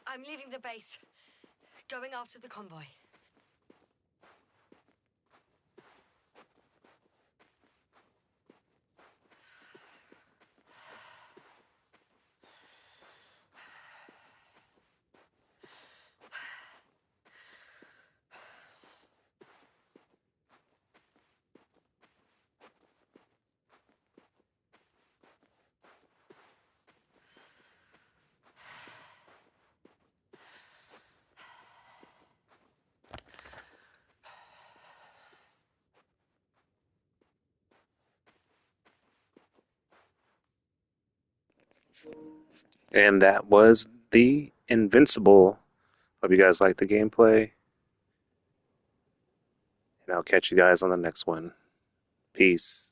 I'm leaving the base. Going after the convoy. And that was The Invincible. Hope you guys liked the gameplay. And I'll catch you guys on the next one. Peace.